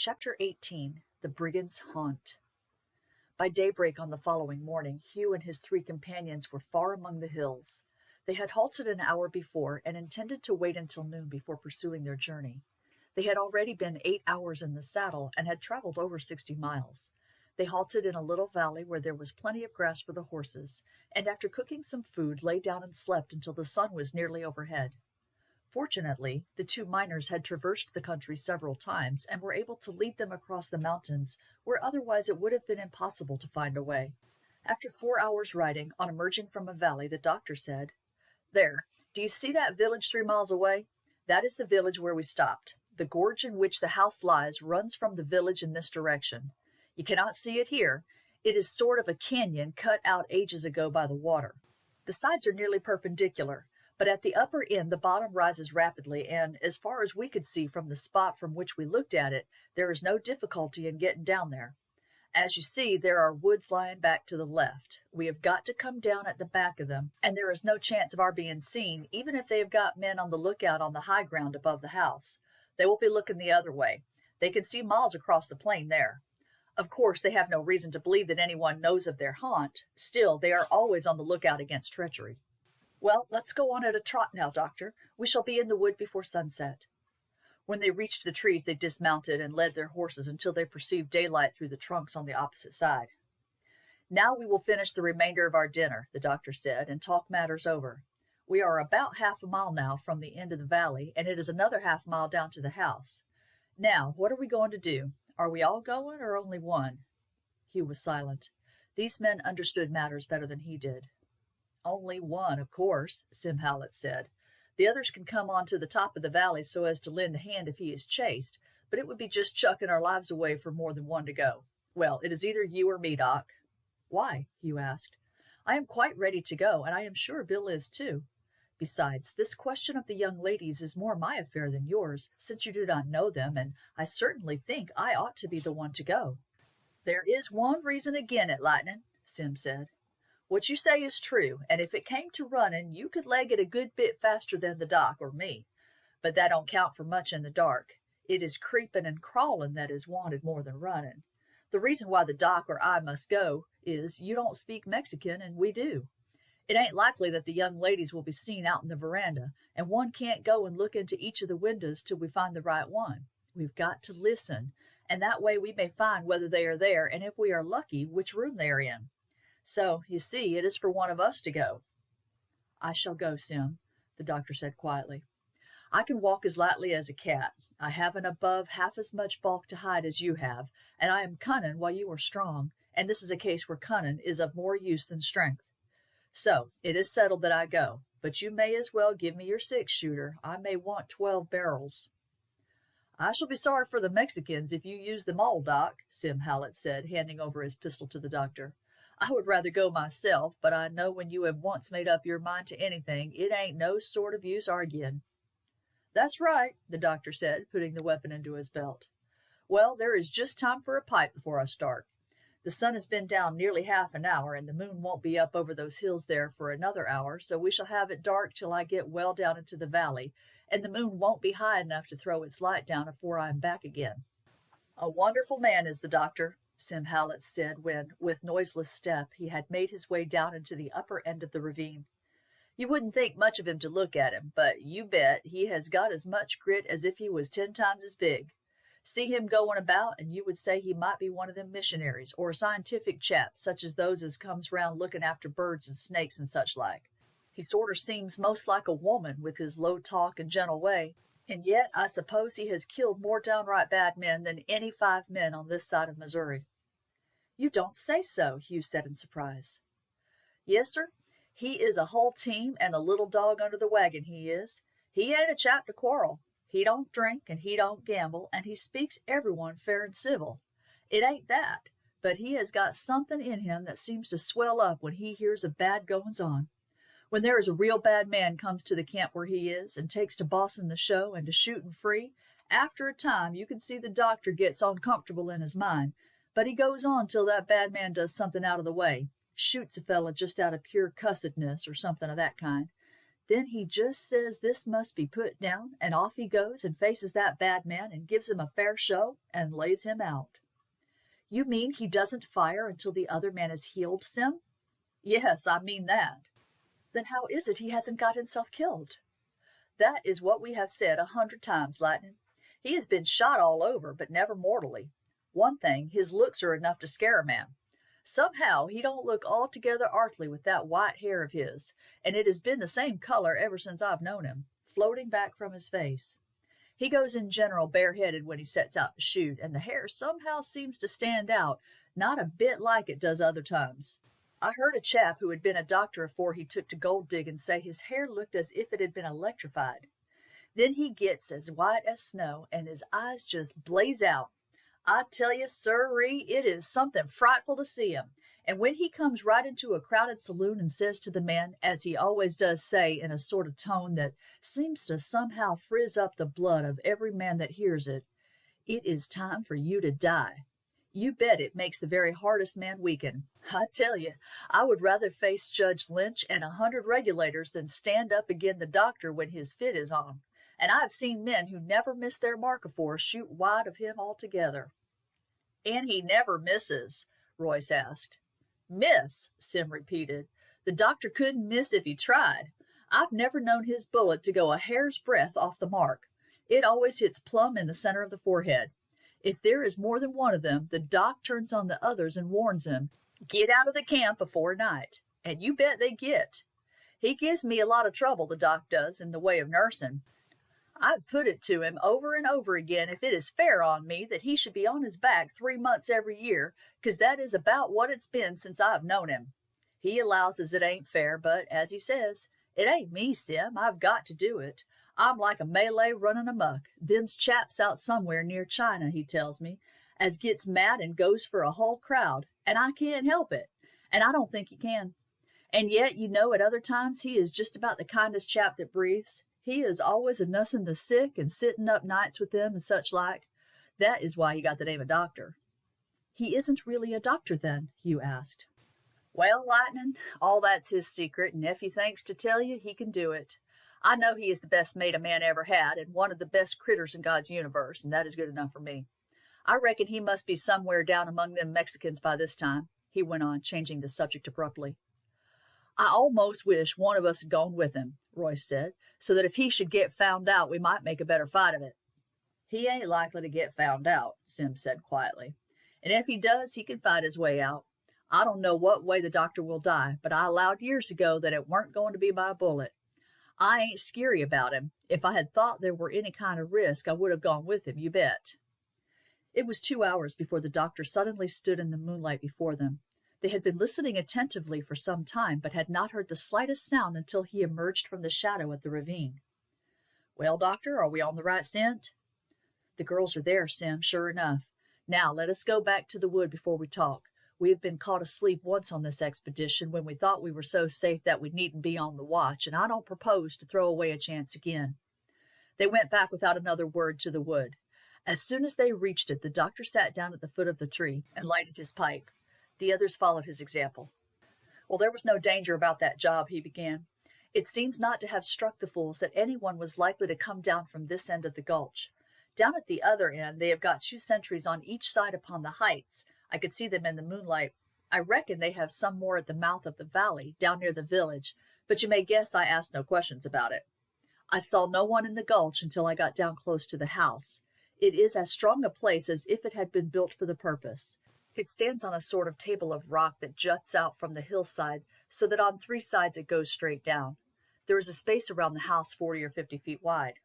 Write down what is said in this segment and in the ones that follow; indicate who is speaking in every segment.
Speaker 1: Chapter 18 The Brigand's Haunt. By daybreak on the following morning, Hugh and his three companions were far among the hills. They had halted an hour before and intended to wait until noon before pursuing their journey. They had already been 8 hours in the saddle and had traveled over 60 miles. They halted in a little valley where there was plenty of grass for the horses, and after cooking some food lay down and slept until the sun was nearly overhead. Fortunately, the two miners had traversed the country several times and were able to lead them across the mountains where otherwise it would have been impossible to find a way. After 4 hours' riding, on emerging from a valley, the doctor said, "There, do you see that village 3 miles away? That is the village where we stopped. The gorge in which the house lies runs from the village in this direction. You cannot see it here. It is sort of a canyon cut out ages ago by the water. The sides are nearly perpendicular, but at the upper end the bottom rises rapidly, and, as far as we could see from the spot from which we looked at it, there is no difficulty in getting down there. As you see, there are woods lying back to the left. We have got to come down at the back of them, and there is no chance of our being seen, even if they have got men on the lookout on the high ground above the house. They will be looking the other way. They can see miles across the plain there. Of course, they have no reason to believe that anyone knows of their haunt. Still, they are always on the lookout against treachery. Well, let's go on at a trot now, Doctor. We shall be in the wood before sunset." When they reached the trees, they dismounted and led their horses until they perceived daylight through the trunks on the opposite side. "Now we will finish the remainder of our dinner," the doctor said, "and talk matters over. We are about half a mile now from the end of the valley, and it is another half mile down to the house. Now, what are we going to do? Are we all going, or only one?" Hugh was silent. These men understood matters better than he did. "Only one, of course," Sim Hallett said. "The others can come on to the top of the valley so as to lend a hand if he is chased, but it would be just chucking our lives away for more than one to go. Well, it is either you or me, Doc." "Why?" Hugh asked. "I am quite ready to go, and I am sure Bill is too. Besides, this question of the young ladies is more my affair than yours, since you do not know them, and I certainly think I ought to be the one to go." "There is one reason again it, Lightning," Sim said. "What you say is true, and if it came to running, you could leg it a good bit faster than the Doc or me. But that don't count for much in the dark. It is creeping and crawling that is wanted more than running. The reason why the Doc or I must go is you don't speak Mexican and we do. It ain't likely that the young ladies will be seen out in the veranda, and one can't go and look into each of the windows till we find the right one. We've got to listen, and that way we may find whether they are there, and if we are lucky, which room they are in. So, you see, it is for one of us to go." "I shall go, Sim," the doctor said quietly. "I can walk as lightly as a cat. I haven't above half as much bulk to hide as you have, and I am cunning while you are strong, and this is a case where cunning is of more use than strength. So, it is settled that I go, but you may as well give me your 6-shooter. I may want 12 barrels." "I shall be sorry for the Mexicans if you use them all, Doc," Sim Hallett said, handing over his pistol to the doctor. "I would rather go myself, but I know when you have once made up your mind to anything, it ain't no sort of use arguing." "That's right," the doctor said, putting the weapon into his belt. "Well, there is just time for a pipe before I start. The sun has been down nearly half an hour, and the moon won't be up over those hills there for another hour, so we shall have it dark till I get well down into the valley, and the moon won't be high enough to throw its light down afore I am back again." "A wonderful man is the doctor," Sim Hallett said when, with noiseless step, he had made his way down into the upper end of the ravine. "You wouldn't think much of him to look at him, but you bet he has got as much grit as if he was 10 times as big. See him going about, and you would say he might be one of them missionaries, or a scientific chap, such as those as comes round looking after birds and snakes and such like. He sorter seems most like a woman, with his low talk and gentle way, and yet I suppose he has killed more downright bad men than any 5 men on this side of Missouri." "You don't say so," Hugh said in surprise. "Yes, sir. He is a whole team and a little dog under the wagon, he is. He ain't a chap to quarrel. He don't drink and he don't gamble, and he speaks everyone fair and civil. It ain't that, but he has got something in him that seems to swell up when he hears of bad goings on. When there is a real bad man comes to the camp where he is, and takes to bossing the show and to shooting free, after a time you can see the doctor gets uncomfortable in his mind, but he goes on till that bad man does something out of the way, shoots a fella just out of pure cussedness or something of that kind. Then he just says this must be put down, and off he goes and faces that bad man and gives him a fair show and lays him out." "You mean he doesn't fire until the other man is healed, Sim?" "Yes, I mean that." "Then how is it he hasn't got himself killed?" "That is what we have said 100 times, Lightning. He has been shot all over, but never mortally. One thing, his looks are enough to scare a man. Somehow he don't look altogether earthly with that white hair of his, and it has been the same color ever since I've known him, floating back from his face. He goes in general bareheaded when he sets out to shoot, and the hair somehow seems to stand out, not a bit like it does other times. I heard a chap who had been a doctor afore he took to gold digging say his hair looked as if it had been electrified. Then he gets as white as snow, and his eyes just blaze out. I tell you, sirree, it is something frightful to see him. And when he comes right into a crowded saloon and says to the men, as he always does say in a sort of tone that seems to somehow frizz up the blood of every man that hears it, 'It is time for you to die,' you bet it makes the very hardest man weaken. I tell you, I would rather face Judge Lynch and 100 regulators than stand up agin the doctor when his fit is on. And I've seen men who never missed their mark afore shoot wide of him altogether." "And he never misses?" Royce asked. "Miss?" Sim repeated. "The doctor couldn't miss if he tried. I've never known his bullet to go a hair's breadth off the mark. It always hits plumb in the center of the forehead. If there is more than one of them, the doc turns on the others and warns them, 'Get out of the camp before night.' And you bet they get. He gives me a lot of trouble, the doc does, in the way of nursing. I've put it to him over and over again if it is fair on me that he should be on his back 3 months every year, 'cause that is about what it's been since I've known him. He allows as it ain't fair, but, as he says, it ain't me, Sim. I've got to do it. I'm like a Malay running amuck. Them's chaps out somewhere near China, he tells me, as gets mad and goes for a whole crowd, and I can't help it, and I don't think he can. And yet, you know, at other times he is just about the kindest chap that breathes. He is always a nussing the sick and sitting up nights with them and such like. That is why he got the name of doctor." "He isn't really a doctor, then?" Hugh asked. "Well, Lightning, all that's his secret, and if he thinks to tell you, he can do it. I know he is the best mate a man ever had, and one of the best critters in God's universe, and that is good enough for me. I reckon he must be somewhere down among them Mexicans by this time," he went on, changing the subject abruptly. "I almost wish one of us had gone with him," Royce said, "so that if he should get found out, we might make a better fight of it." "He ain't likely to get found out," Sim said quietly. "And if he does, he can fight his way out. I don't know what way the doctor will die, but I allowed years ago that it weren't going to be by a bullet. I ain't skeery about him. If I had thought there were any kind of risk, I would have gone with him, you bet." It was 2 hours before the doctor suddenly stood in the moonlight before them. They had been listening attentively for some time, but had not heard the slightest sound until he emerged from the shadow of the ravine. "Well, doctor, are we on the right scent?" "The girls are there, Sim, sure enough. Now let us go back to the wood before we talk. We have been caught asleep once on this expedition when we thought we were so safe that we needn't be on the watch, and I don't propose to throw away a chance again." They went back without another word to the wood. As soon as they reached it, the doctor sat down at the foot of the tree and lighted his pipe. The others followed his example. "Well, there was no danger about that job," he began. "It seems not to have struck the fools that anyone was likely to come down from this end of the gulch. Down at the other end they have got 2 sentries on each side upon the heights. I could see them in the moonlight. I reckon they have some more at the mouth of the valley, down near the village, but you may guess I asked no questions about it. I saw no one in the gulch until I got down close to the house. It is as strong a place as if it had been built for the purpose. It stands on a sort of table of rock that juts out from the hillside, so that on 3 sides it goes straight down. There is a space around the house 40 or 50 feet wide.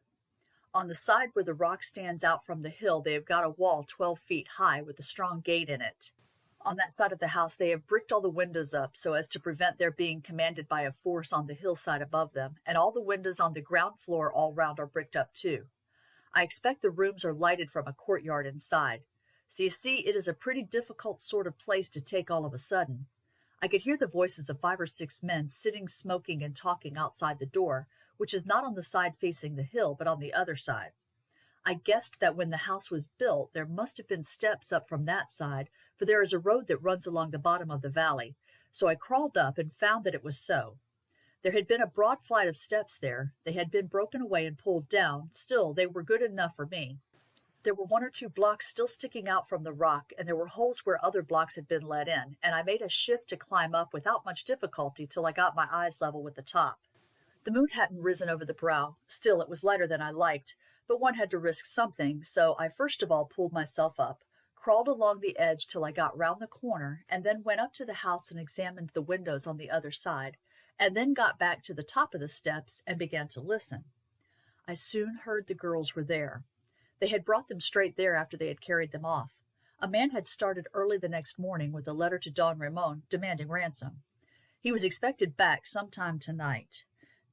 Speaker 1: On the side where the rock stands out from the hill they have got a wall 12 feet high with a strong gate in it. On that side of the house they have bricked all the windows up so as to prevent their being commanded by a force on the hillside above them, and all the windows on the ground floor all round are bricked up too. I expect the rooms are lighted from a courtyard inside. So you see, it is a pretty difficult sort of place to take all of a sudden. I could hear the voices of 5 or 6 men sitting smoking and talking outside the door, which is not on the side facing the hill, but on the other side. I guessed that when the house was built, there must have been steps up from that side, for there is a road that runs along the bottom of the valley, so I crawled up and found that it was so. There had been a broad flight of steps there. They had been broken away and pulled down. Still, they were good enough for me. There were 1 or 2 blocks still sticking out from the rock, and there were holes where other blocks had been let in, and I made a shift to climb up without much difficulty till I got my eyes level with the top. The moon hadn't risen over the brow. Still, it was lighter than I liked, but one had to risk something, so I first of all pulled myself up, crawled along the edge till I got round the corner, and then went up to the house and examined the windows on the other side, and then got back to the top of the steps and began to listen. I soon heard the girls were there. They had brought them straight there after they had carried them off. A man had started early the next morning with a letter to Don Ramon demanding ransom. He was expected back sometime tonight.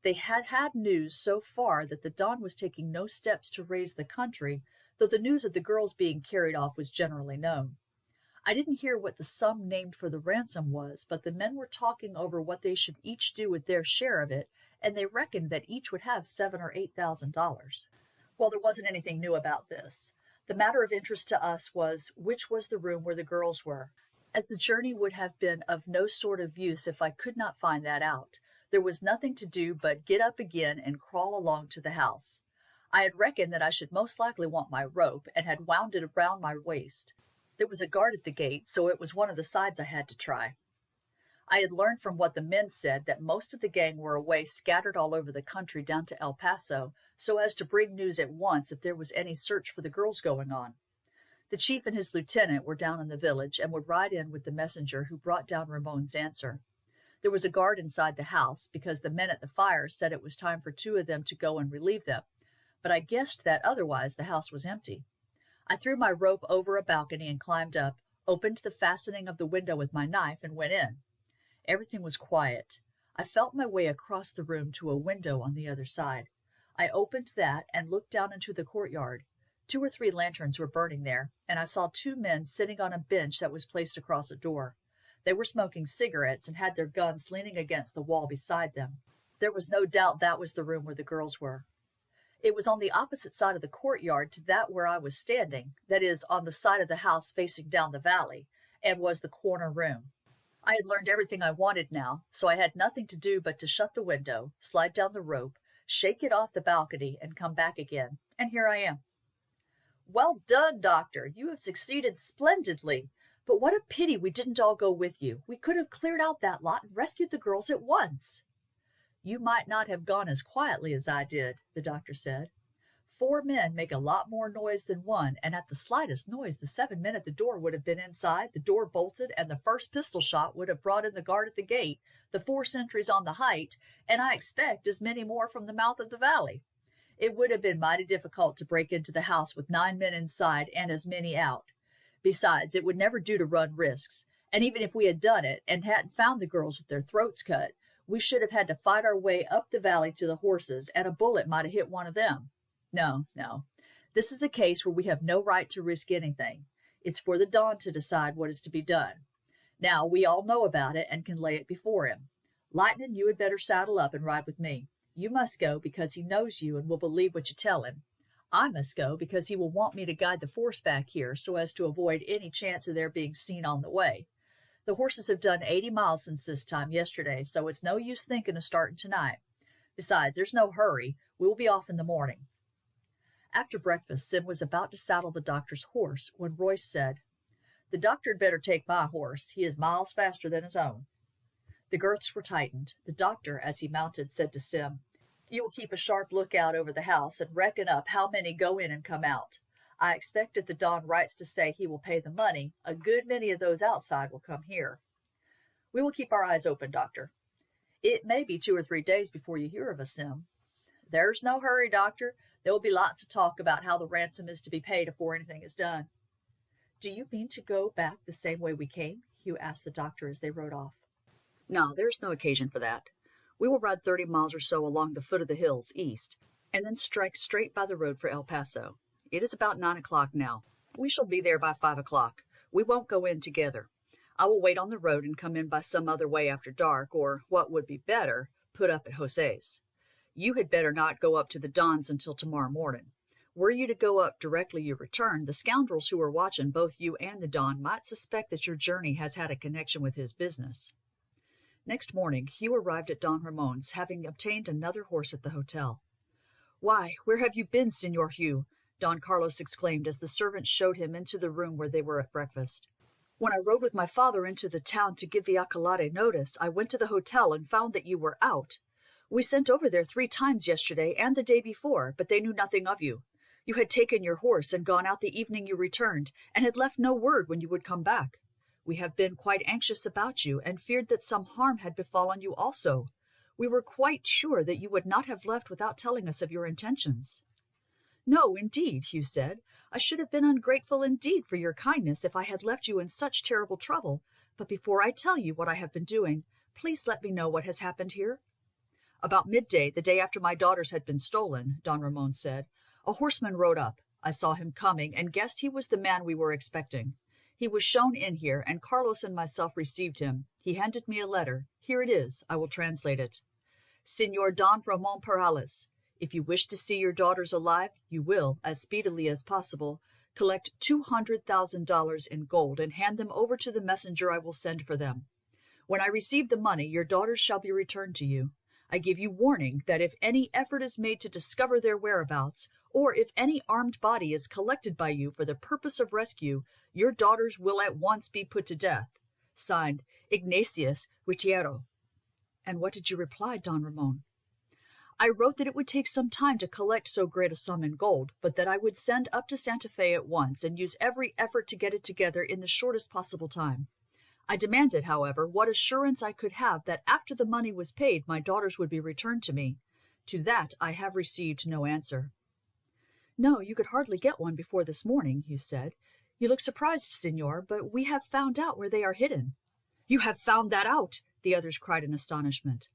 Speaker 1: They had had news so far that the Don was taking no steps to raise the country, though the news of the girls being carried off was generally known. I didn't hear what the sum named for the ransom was, but the men were talking over what they should each do with their share of it, and they reckoned that each would have $7,000 or $8,000. Well, there wasn't anything new about this. The matter of interest to us was which was the room where the girls were, as the journey would have been of no sort of use if I could not find that out. There was nothing to do but get up again and crawl along to the house. I had reckoned that I should most likely want my rope, and had wound it around my waist. There was a guard at the gate, so it was one of the sides I had to try. I had learned from what the men said that most of the gang were away scattered all over the country down to El Paso, so as to bring news at once if there was any search for the girls going on. The chief and his lieutenant were down in the village and would ride in with the messenger who brought down Ramon's answer. There was a guard inside the house, because the men at the fire said it was time for 2 of them to go and relieve them, but I guessed that otherwise the house was empty. I threw my rope over a balcony and climbed up, opened the fastening of the window with my knife, and went in. Everything was quiet. I felt my way across the room to a window on the other side. I opened that and looked down into the courtyard. 2 or 3 lanterns were burning there, and I saw 2 men sitting on a bench that was placed across a door. They were smoking cigarettes and had their guns leaning against the wall beside them. There was no doubt that was the room where the girls were. It was on the opposite side of the courtyard to that where I was standing, that is, on the side of the house facing down the valley, and was the corner room. I had learned everything I wanted now, so I had nothing to do but to shut the window, slide down the rope, shake it off the balcony, and come back again, and here I am. Well done, Doctor. You have succeeded splendidly. But what a pity we didn't all go with you. We could have cleared out that lot and rescued the girls at once. You might not have gone as quietly as I did, the doctor said. 4 men make a lot more noise than 1, and at the slightest noise the 7 men at the door would have been inside, the door bolted, and the first pistol shot would have brought in the guard at the gate, the 4 sentries on the height, and I expect as many more from the mouth of the valley. It would have been mighty difficult to break into the house with 9 men inside and as many out. Besides, it would never do to run risks, and even if we had done it and hadn't found the girls with their throats cut, we should have had to fight our way up the valley to the horses, and a bullet might have hit one of them. No. This is a case where we have no right to risk anything. It's for the Don to decide what is to be done. Now, we all know about it and can lay it before him. Lightning, you had better saddle up and ride with me. You must go because he knows you and will believe what you tell him. I must go because he will want me to guide the force back here so as to avoid any chance of their being seen on the way. The horses have done 80 miles since this time yesterday, so it's no use thinking of starting tonight. Besides, there's no hurry. We will be off in the morning. After breakfast, Sim was about to saddle the doctor's horse when Royce said, "The doctor had better take my horse. He is miles faster than his own." The girths were tightened. The doctor, as he mounted, said to Sim, "You will keep a sharp lookout over the house and reckon up how many go in and come out. I expect if the Don writes to say he will pay the money, a good many of those outside will come here. We will keep our eyes open, Doctor. It may be 2 or 3 days before you hear of us, Sim." "There's no hurry, Doctor. There will be lots of talk about how the ransom is to be paid before anything is done." "Do you mean to go back the same way we came?" Hugh asked the doctor as they rode off. "No, there is no occasion for that. We will ride 30 miles or so along the foot of the hills east, and then strike straight by the road for El Paso. It is about 9 o'clock now. We shall be there by 5 o'clock. We won't go in together. I will wait on the road and come in by some other way after dark, or, what would be better, put up at Jose's. You had better not go up to the Don's until tomorrow morning. Were you to go up directly you return, the scoundrels who are watching both you and the Don might suspect that your journey has had a connection with his business." Next morning, Hugh arrived at Don Ramon's, having obtained another horse at the hotel. "Why, where have you been, Senor Hugh?" Don Carlos exclaimed as the servant showed him into the room where they were at breakfast. "When I rode with my father into the town to give the alcalde notice, I went to the hotel and found that you were out. We sent over there 3 times yesterday and the day before, but they knew nothing of you. You had taken your horse and gone out the evening you returned, and had left no word when you would come back. We have been quite anxious about you, and feared that some harm had befallen you also. We were quite sure that you would not have left without telling us of your intentions." "No, indeed," Hugh said. "I should have been ungrateful indeed for your kindness if I had left you in such terrible trouble. But before I tell you what I have been doing, please let me know what has happened here." "About midday, the day after my daughters had been stolen," Don Ramon said, "a horseman rode up. I saw him coming, and guessed he was the man we were expecting. He was shown in here, and Carlos and myself received him. He handed me a letter. Here it is. I will translate it. Señor Don Ramon Perales, if you wish to see your daughters alive, you will, as speedily as possible, collect $200,000 in gold and hand them over to the messenger I will send for them. When I receive the money, your daughters shall be returned to you. I give you warning that if any effort is made to discover their whereabouts, or if any armed body is collected by you for the purpose of rescue, your daughters will at once be put to death. Signed, Ignatius Ritiero." "And what did you reply, Don Ramon?" "I wrote that it would take some time to collect so great a sum in gold, but that I would send up to Santa Fe at once and use every effort to get it together in the shortest possible time. I demanded, however, what assurance I could have that after the money was paid my daughters would be returned to me. To that I have received no answer." "No, you could hardly get one before this morning," Hugh said. "You look surprised, Senor, but we have found out where they are hidden." "You have found that out!" the others cried in astonishment.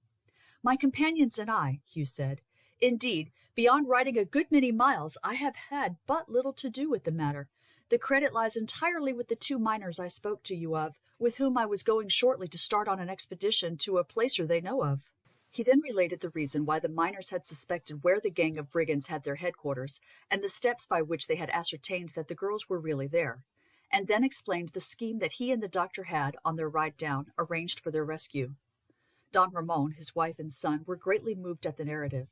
Speaker 1: "My companions and I," Hugh said. "Indeed, beyond riding a good many miles, I have had but little to do with the matter. The credit lies entirely with the 2 miners I spoke to you of, with whom I was going shortly to start on an expedition to a placer they know of." He then related the reason why the miners had suspected where the gang of brigands had their headquarters, and the steps by which they had ascertained that the girls were really there, and then explained the scheme that he and the doctor had, on their ride down, arranged for their rescue. Don Ramon, his wife and son, were greatly moved at the narrative.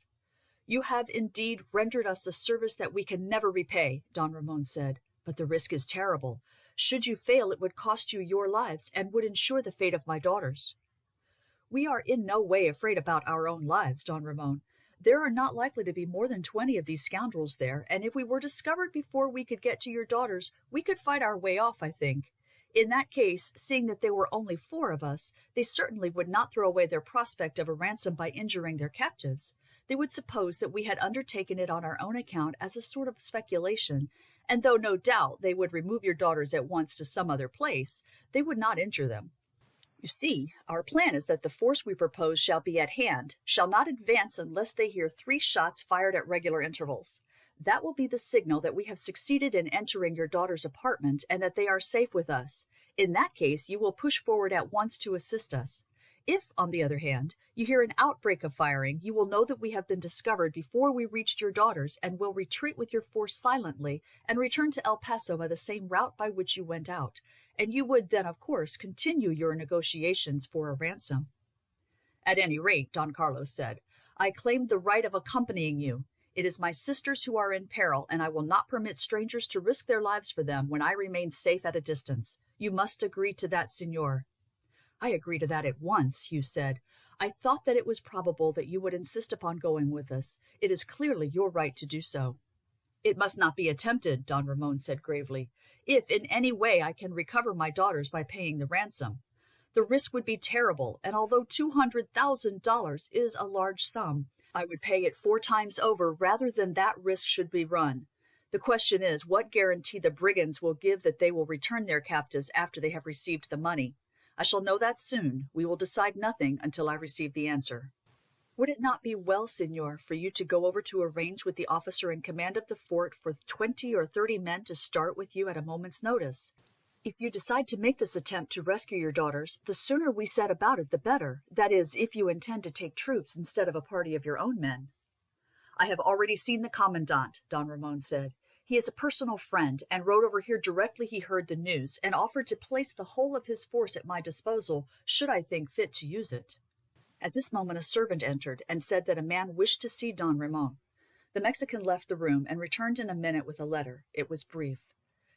Speaker 1: "You have indeed rendered us a service that we can never repay," Don Ramon said, "but the risk is terrible. Should you fail, it would cost you your lives, and would ensure the fate of my daughters." "We are in no way afraid about our own lives, Don Ramon. There are not likely to be more than 20 of these scoundrels there, and if we were discovered before we could get to your daughters, we could fight our way off, I think. In that case, seeing that there were only 4 of us, they certainly would not throw away their prospect of a ransom by injuring their captives. They would suppose that we had undertaken it on our own account as a sort of speculation, and though no doubt they would remove your daughters at once to some other place, they would not injure them. You see, our plan is that the force we propose shall be at hand, shall not advance unless they hear 3 shots fired at regular intervals. That will be the signal that we have succeeded in entering your daughter's apartment and that they are safe with us. In that case, you will push forward at once to assist us. If, on the other hand, you hear an outbreak of firing, you will know that we have been discovered before we reached your daughters and will retreat with your force silently and return to El Paso by the same route by which you went out, and you would then, of course, continue your negotiations for a ransom." "At any rate," Don Carlos said, "I claim the right of accompanying you. It is my sisters who are in peril, and I will not permit strangers to risk their lives for them when I remain safe at a distance. You must agree to that, Senor." "I agree to that at once," Hugh said. "I thought that it was probable that you would insist upon going with us. It is clearly your right to do so." "It must not be attempted," Don Ramon said gravely, "if in any way I can recover my daughters by paying the ransom. The risk would be terrible, and although $200,000 is a large sum, I would pay it 4 times over rather than that risk should be run. The question is, what guarantee the brigands will give that they will return their captives after they have received the money? I shall know that soon. We will decide nothing until I receive the answer." "Would it not be well, Senor, for you to go over to arrange with the officer in command of the fort for 20 or 30 men to start with you at a moment's notice? If you decide to make this attempt to rescue your daughters, the sooner we set about it the better, that is, if you intend to take troops instead of a party of your own men." "I have already seen the commandant," Don Ramon said. He is a personal friend, and rode over here directly he heard the news, and offered to place the whole of his force at my disposal, should I think fit to use it." At this moment a servant entered, and said that a man wished to see Don Ramon. The Mexican left the room, and returned in a minute with a letter. It was brief.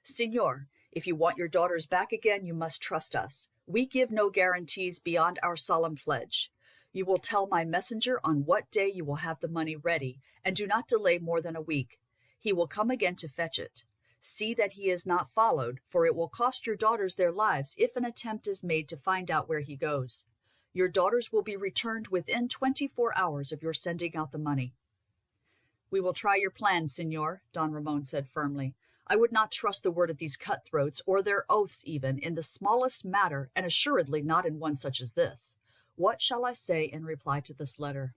Speaker 1: "Señor, if you want your daughters back again, you must trust us. We give no guarantees beyond our solemn pledge. You will tell my messenger on what day you will have the money ready, and do not delay more than a week. He will come again to fetch it. See that he is not followed, for it will cost your daughters their lives if an attempt is made to find out where he goes. Your daughters will be returned within 24 hours of your sending out the money." "We will try your plan, señor," Don Ramon said firmly. "I would not trust the word of these cutthroats, or their oaths even, in the smallest matter, and assuredly not in one such as this. What shall I say in reply to this letter?"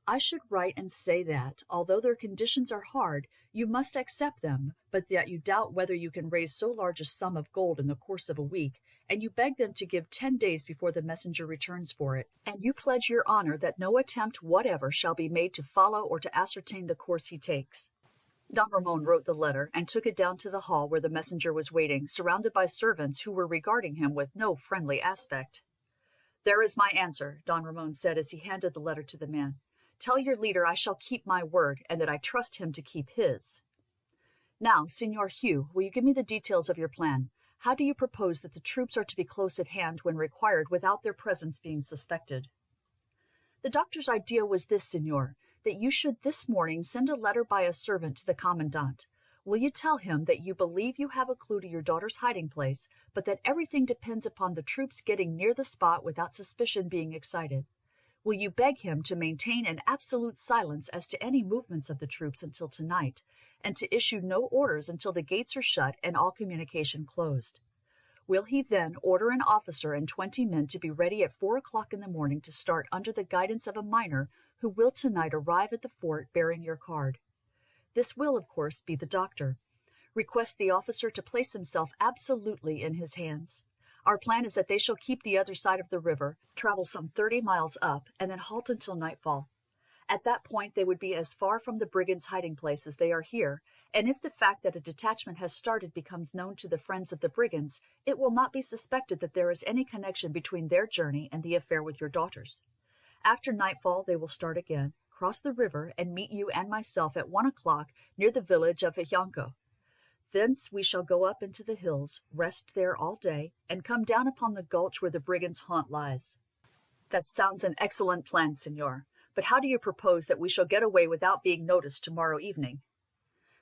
Speaker 1: "I should write and say that, although their conditions are hard, you must accept them, but that you doubt whether you can raise so large a sum of gold in the course of a week, and you beg them to give 10 days before the messenger returns for it, and you pledge your honor that no attempt whatever shall be made to follow or to ascertain the course he takes." Don Ramon wrote the letter, and took it down to the hall where the messenger was waiting, surrounded by servants who were regarding him with no friendly aspect. "There is my answer," Don Ramon said as he handed the letter to the man. "Tell your leader I shall keep my word, and that I trust him to keep his. Now, Señor Hugh, will you give me the details of your plan? How do you propose that the troops are to be close at hand when required without their presence being suspected?" "The doctor's idea was this, señor, that you should this morning send a letter by a servant to the commandant. Will you tell him that you believe you have a clue to your daughter's hiding place, but that everything depends upon the troops getting near the spot without suspicion being excited? Will you beg him to maintain an absolute silence as to any movements of the troops until tonight, and to issue no orders until the gates are shut and all communication closed? Will he then order an officer and 20 men to be ready at 4 o'clock in the morning to start under the guidance of a miner who will tonight arrive at the fort bearing your card? This will, of course, be the doctor. Request the officer to place himself absolutely in his hands. Our plan is that they shall keep the other side of the river, travel some 30 miles up, and then halt until nightfall. At that point they would be as far from the brigands' hiding place as they are here, and if the fact that a detachment has started becomes known to the friends of the brigands, it will not be suspected that there is any connection between their journey and the affair with your daughters. After nightfall they will start again, cross the river, and meet you and myself at 1 o'clock near the village of Vijanco. Thence we shall go up into the hills, rest there all day, and come down upon the gulch where the brigands' haunt lies." "That sounds an excellent plan, señor. But how do you propose that we shall get away without being noticed tomorrow evening?"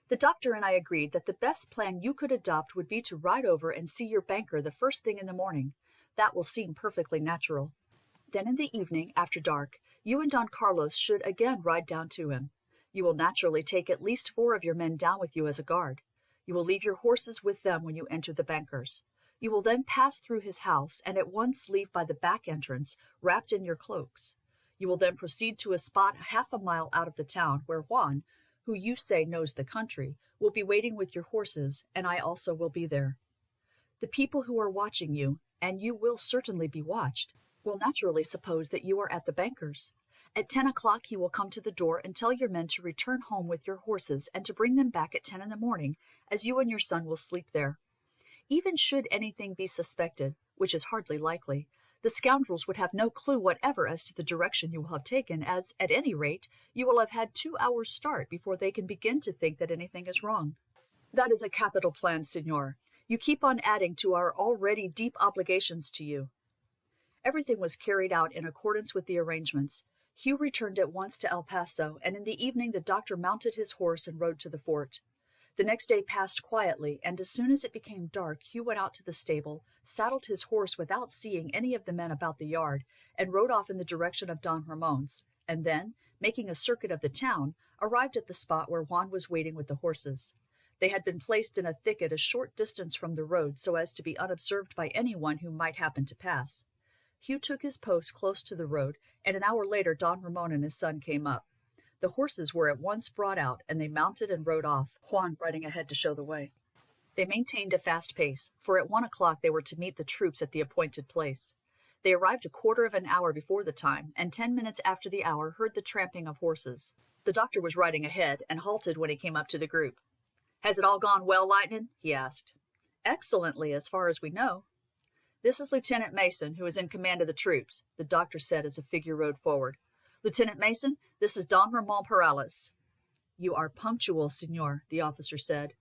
Speaker 1: "The doctor and I agreed that the best plan you could adopt would be to ride over and see your banker the first thing in the morning. That will seem perfectly natural. Then in the evening, after dark, you and Don Carlos should again ride down to him. You will naturally take at least 4 of your men down with you as a guard. You will leave your horses with them when you enter the banker's. You will then pass through his house, and at once leave by the back entrance, wrapped in your cloaks. You will then proceed to a spot half a mile out of the town, where Juan, who you say knows the country, will be waiting with your horses, and I also will be there. The people who are watching you, and you will certainly be watched, will naturally suppose that you are at the banker's. At 10 o'clock you will come to the door and tell your men to return home with your horses and to bring them back at 10 in the morning, as you and your son will sleep there. Even should anything be suspected, which is hardly likely, the scoundrels would have no clue whatever as to the direction you will have taken, as, at any rate, you will have had 2 hours' start before they can begin to think that anything is wrong." "That is a capital plan, señor. You keep on adding to our already deep obligations to you." Everything was carried out in accordance with the arrangements. Hugh returned at once to El Paso, and in the evening the doctor mounted his horse and rode to the fort. The next day passed quietly, and as soon as it became dark Hugh went out to the stable, saddled his horse without seeing any of the men about the yard, and rode off in the direction of Don Ramon's, and then, making a circuit of the town, arrived at the spot where Juan was waiting with the horses. They had been placed in a thicket a short distance from the road so as to be unobserved by anyone who might happen to pass. Hugh took his post close to the road, and an hour later Don Ramon and his son came up. The horses were at once brought out, and they mounted and rode off, Juan riding ahead to show the way. They maintained a fast pace, for at 1 o'clock they were to meet the troops at the appointed place. They arrived a quarter of an hour before the time, and 10 minutes after the hour heard the tramping of horses. The doctor was riding ahead, and halted when he came up to the group. "Has it all gone well, Lightning?" he asked. "Excellently, as far as we know." "This is Lieutenant Mason, who is in command of the troops," the doctor said as a figure rode forward. "Lieutenant Mason, this is Don Ramon Perales." "You are punctual, senor," the officer said.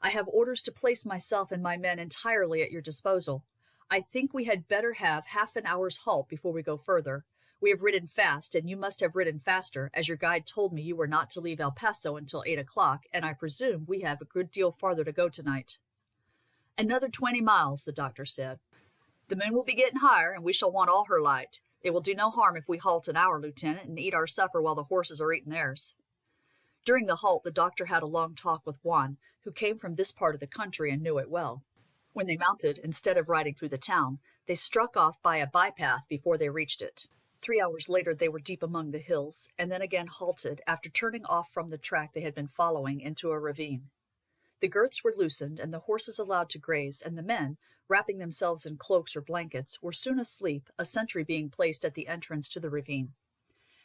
Speaker 1: "I have orders to place myself and my men entirely at your disposal. I think we had better have half an hour's halt before we go further. We have ridden fast, and you must have ridden faster, as your guide told me you were not to leave El Paso until 8 o'clock, and I presume we have a good deal farther to go tonight." "Another 20 miles, the doctor said. "The moon will be getting higher, and we shall want all her light. It will do no harm if we halt an hour, Lieutenant, and eat our supper while the horses are eating theirs." During the halt the doctor had a long talk with Juan, who came from this part of the country and knew it well. When they mounted, instead of riding through the town, they struck off by a bypath before they reached it. 3 hours later they were deep among the hills, and then again halted after turning off from the track they had been following into a ravine. The girths were loosened and the horses allowed to graze, and the men, wrapping themselves in cloaks or blankets, were soon asleep, a sentry being placed at the entrance to the ravine.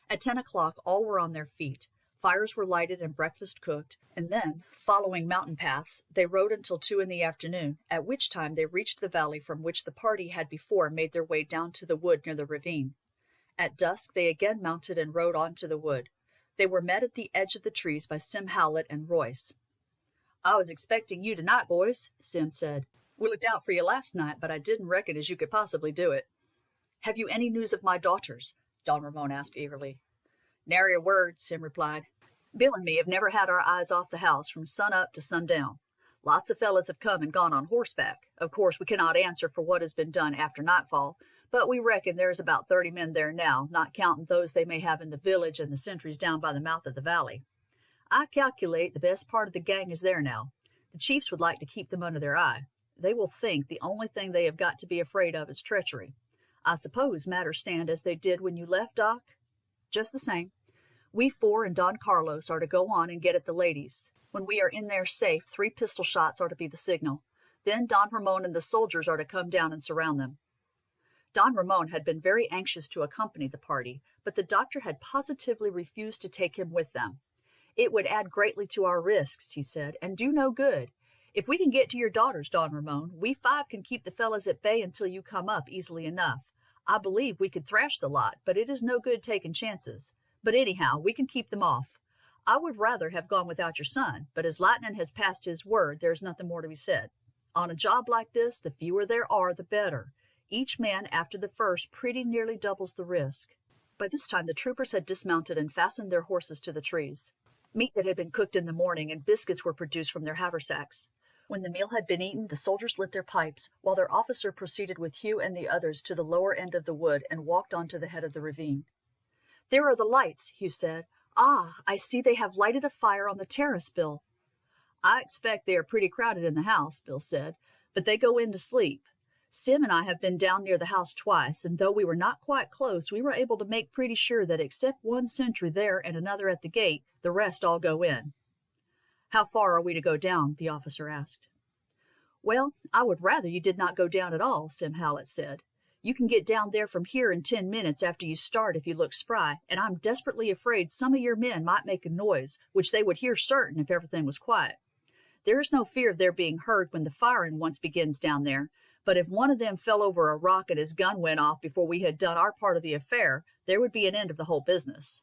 Speaker 1: At 10 o'clock all were on their feet. Fires were lighted and breakfast cooked, and then, following mountain paths, they rode until 2 in the afternoon, at which time they reached the valley from which the party had before made their way down to the wood near the ravine. At dusk they again mounted and rode on to the wood. They were met at the edge of the trees by Sim Howlett and Royce. "I was expecting you tonight, boys," Sim said. "We looked out for you last night, but I didn't reckon as you could possibly do it." "Have you any news of my daughters?" Don Ramon asked eagerly. "Nary a word," Sim replied. "Bill and me have never had our eyes off the house from sun up to sundown. Lots of fellows have come and gone on horseback. Of course we cannot answer for what has been done after nightfall, but we reckon there's about 30 men there now, not counting those they may have in the village and the sentries down by the mouth of the valley. I calculate the best part of the gang is there now. The chiefs would like to keep them under their eye. They will think the only thing they have got to be afraid of is treachery. I suppose matters stand as they did when you left, Doc?" "Just the same. We four and Don Carlos are to go on and get at the ladies. When we are in there safe, 3 pistol shots are to be the signal. Then Don Ramon and the soldiers are to come down and surround them." Don Ramon had been very anxious to accompany the party, but the doctor had positively refused to take him with them. "It would add greatly to our risks," he said, "and do no good. If we can get to your daughters, Don Ramon, we 5 can keep the fellows at bay until you come up easily enough. I believe we could thrash the lot, but it is no good taking chances. But anyhow, we can keep them off. I would rather have gone without your son, but as Lightning has passed his word, there is nothing more to be said. On a job like this, the fewer there are, the better. Each man after the first pretty nearly doubles the risk." By this time the troopers had dismounted and fastened their horses to the trees. Meat that had been cooked in the morning and biscuits were produced from their haversacks. When the meal had been eaten, the soldiers lit their pipes, while their officer proceeded with Hugh and the others to the lower end of the wood and walked on to the head of the ravine. "There are the lights," Hugh said. "Ah, I see they have lighted a fire on the terrace, Bill." "I expect they are pretty crowded in the house," Bill said, "but they go in to sleep. Sim and I have been down near the house twice, and though we were not quite close, we were able to make pretty sure that except one sentry there and another at the gate, the rest all go in." "How far are we to go down?" the officer asked. "Well, I would rather you did not go down at all," Sim Howlett said. "You can get down there from here in 10 minutes after you start if you look spry, and I'm desperately afraid some of your men might make a noise, which they would hear certain if everything was quiet. There is no fear of their being heard when the firing once begins down there, but if one of them fell over a rock and his gun went off before we had done our part of the affair, there would be an end of the whole business."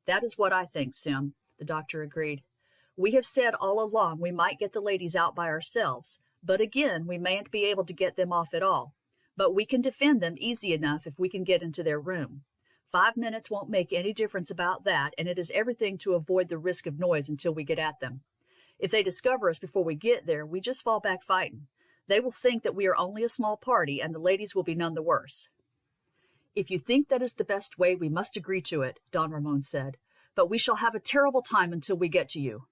Speaker 1: "That is what I think, Sim," the doctor agreed. "We have said all along we might get the ladies out by ourselves, but again we mayn't be able to get them off at all. But we can defend them easy enough if we can get into their room. 5 minutes won't make any difference about that, and it is everything to avoid the risk of noise until we get at them. If they discover us before we get there, we just fall back fighting. They will think that we are only a small party, and the ladies will be none the worse." "If you think that is the best way, we must agree to it," Don Ramon said. "But we shall have a terrible time until we get to you."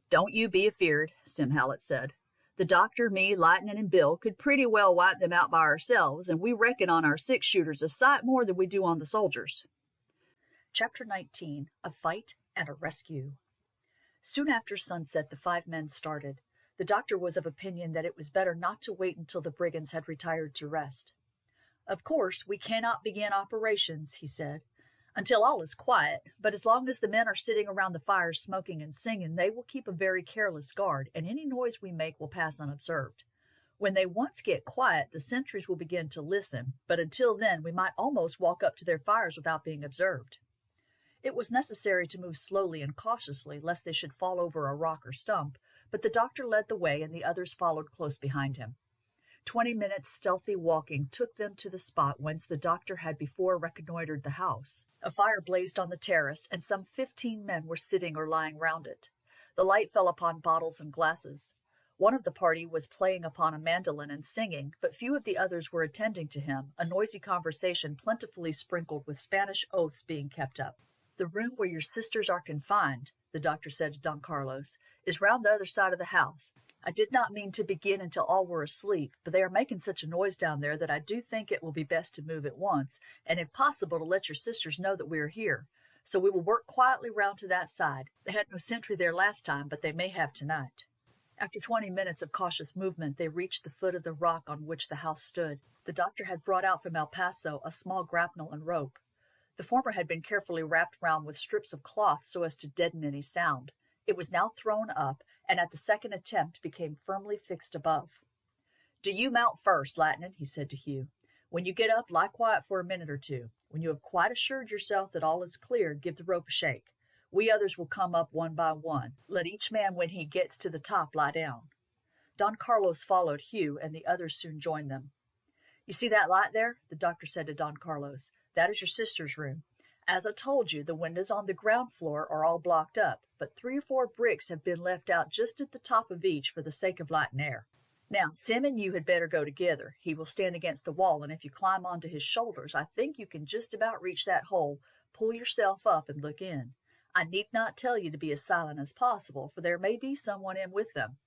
Speaker 1: "Don't you be afeared," Sim Howlett said. "The doctor, me, Lightning, and Bill could pretty well wipe them out by ourselves, and we reckon on our 6-shooters a sight more than we do on the soldiers." Chapter 19. A Fight and a Rescue. Soon after sunset the 5 men started. The doctor was of opinion that it was better not to wait until the brigands had retired to rest. "Of course, we cannot begin operations," he said, Until all is quiet, but as long as the men are sitting around the fire smoking and singing, they will keep a very careless guard, and any noise we make will pass unobserved. When they once get quiet, the sentries will begin to listen, but until then we might almost walk up to their fires without being observed. It was necessary to move slowly and cautiously, lest they should fall over a rock or stump, but the doctor led the way, and the others followed close behind him. 20 minutes' stealthy walking took them to the spot whence the doctor had before reconnoitered the house. A fire blazed on the terrace, and some 15 men were sitting or lying round it. The light fell upon bottles and glasses. One of the party was playing upon a mandolin and singing, but few of the others were attending to him, a noisy conversation plentifully sprinkled with Spanish oaths being kept up. "The room where your sisters are confined," the doctor said to Don Carlos, "is round the other side of the house. I did not mean to begin until all were asleep, but they are making such a noise down there that I do think it will be best to move at once, and if possible to let your sisters know that we are here. So we will work quietly round to that side. They had no sentry there last time, but they may have tonight." After 20 minutes of cautious movement, they reached the foot of the rock on which the house stood. The doctor had brought out from El Paso a small grapnel and rope. The former had been carefully wrapped round with strips of cloth so as to deaden any sound. It was now thrown up, and at the second attempt became firmly fixed above. "Do you mount first, Lightning," he said to Hugh. "When you get up, lie quiet for a minute or two. When you have quite assured yourself that all is clear, give the rope a shake. We others will come up one by one. Let each man, when he gets to the top, lie down." Don Carlos followed Hugh, and the others soon joined them. "You see that light there?" the doctor said to Don Carlos. "That is your sister's room. As I told you, the windows on the ground floor are all blocked up, but 3 or 4 bricks have been left out just at the top of each for the sake of light and air. Now, Sim and you had better go together. He will stand against the wall, and if you climb onto his shoulders, I think you can just about reach that hole, pull yourself up, and look in. I need not tell you to be as silent as possible, for there may be someone in with them.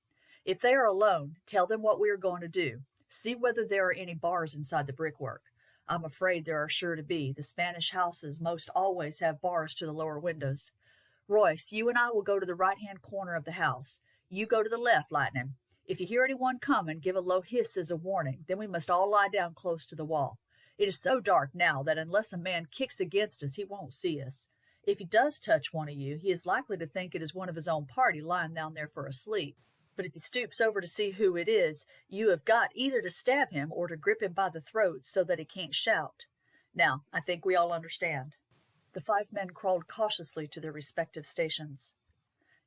Speaker 1: If they are alone, tell them what we are going to do. See whether there are any bars inside the brickwork. I'm afraid there are sure to be. The Spanish houses most always have bars to the lower windows. Royce, you and I will go to the right-hand corner of the house. You go to the left, Lightning. If you hear anyone coming, give a low hiss as a warning. Then we must all lie down close to the wall. It is so dark now that unless a man kicks against us, he won't see us. If he does touch one of you, he is likely to think it is one of his own party lying down there for a sleep. But if he stoops over to see who it is, you have got either to stab him or to grip him by the throat so that he can't shout. Now, I think we all understand." The 5 men crawled cautiously to their respective stations.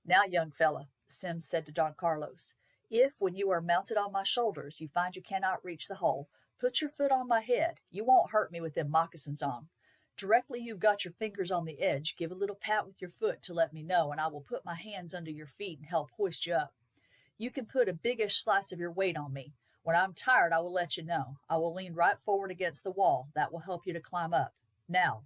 Speaker 1: "Now, young fella," Sim said to Don Carlos, "if, when you are mounted on my shoulders, you find you cannot reach the hole, put your foot on my head. You won't hurt me with them moccasins on. Directly you've got your fingers on the edge, give a little pat with your foot to let me know, and I will put my hands under your feet and help hoist you up. You can put a biggish slice of your weight on me. When I'm tired, I will let you know. I will lean right forward against the wall. That will help you to climb up. Now."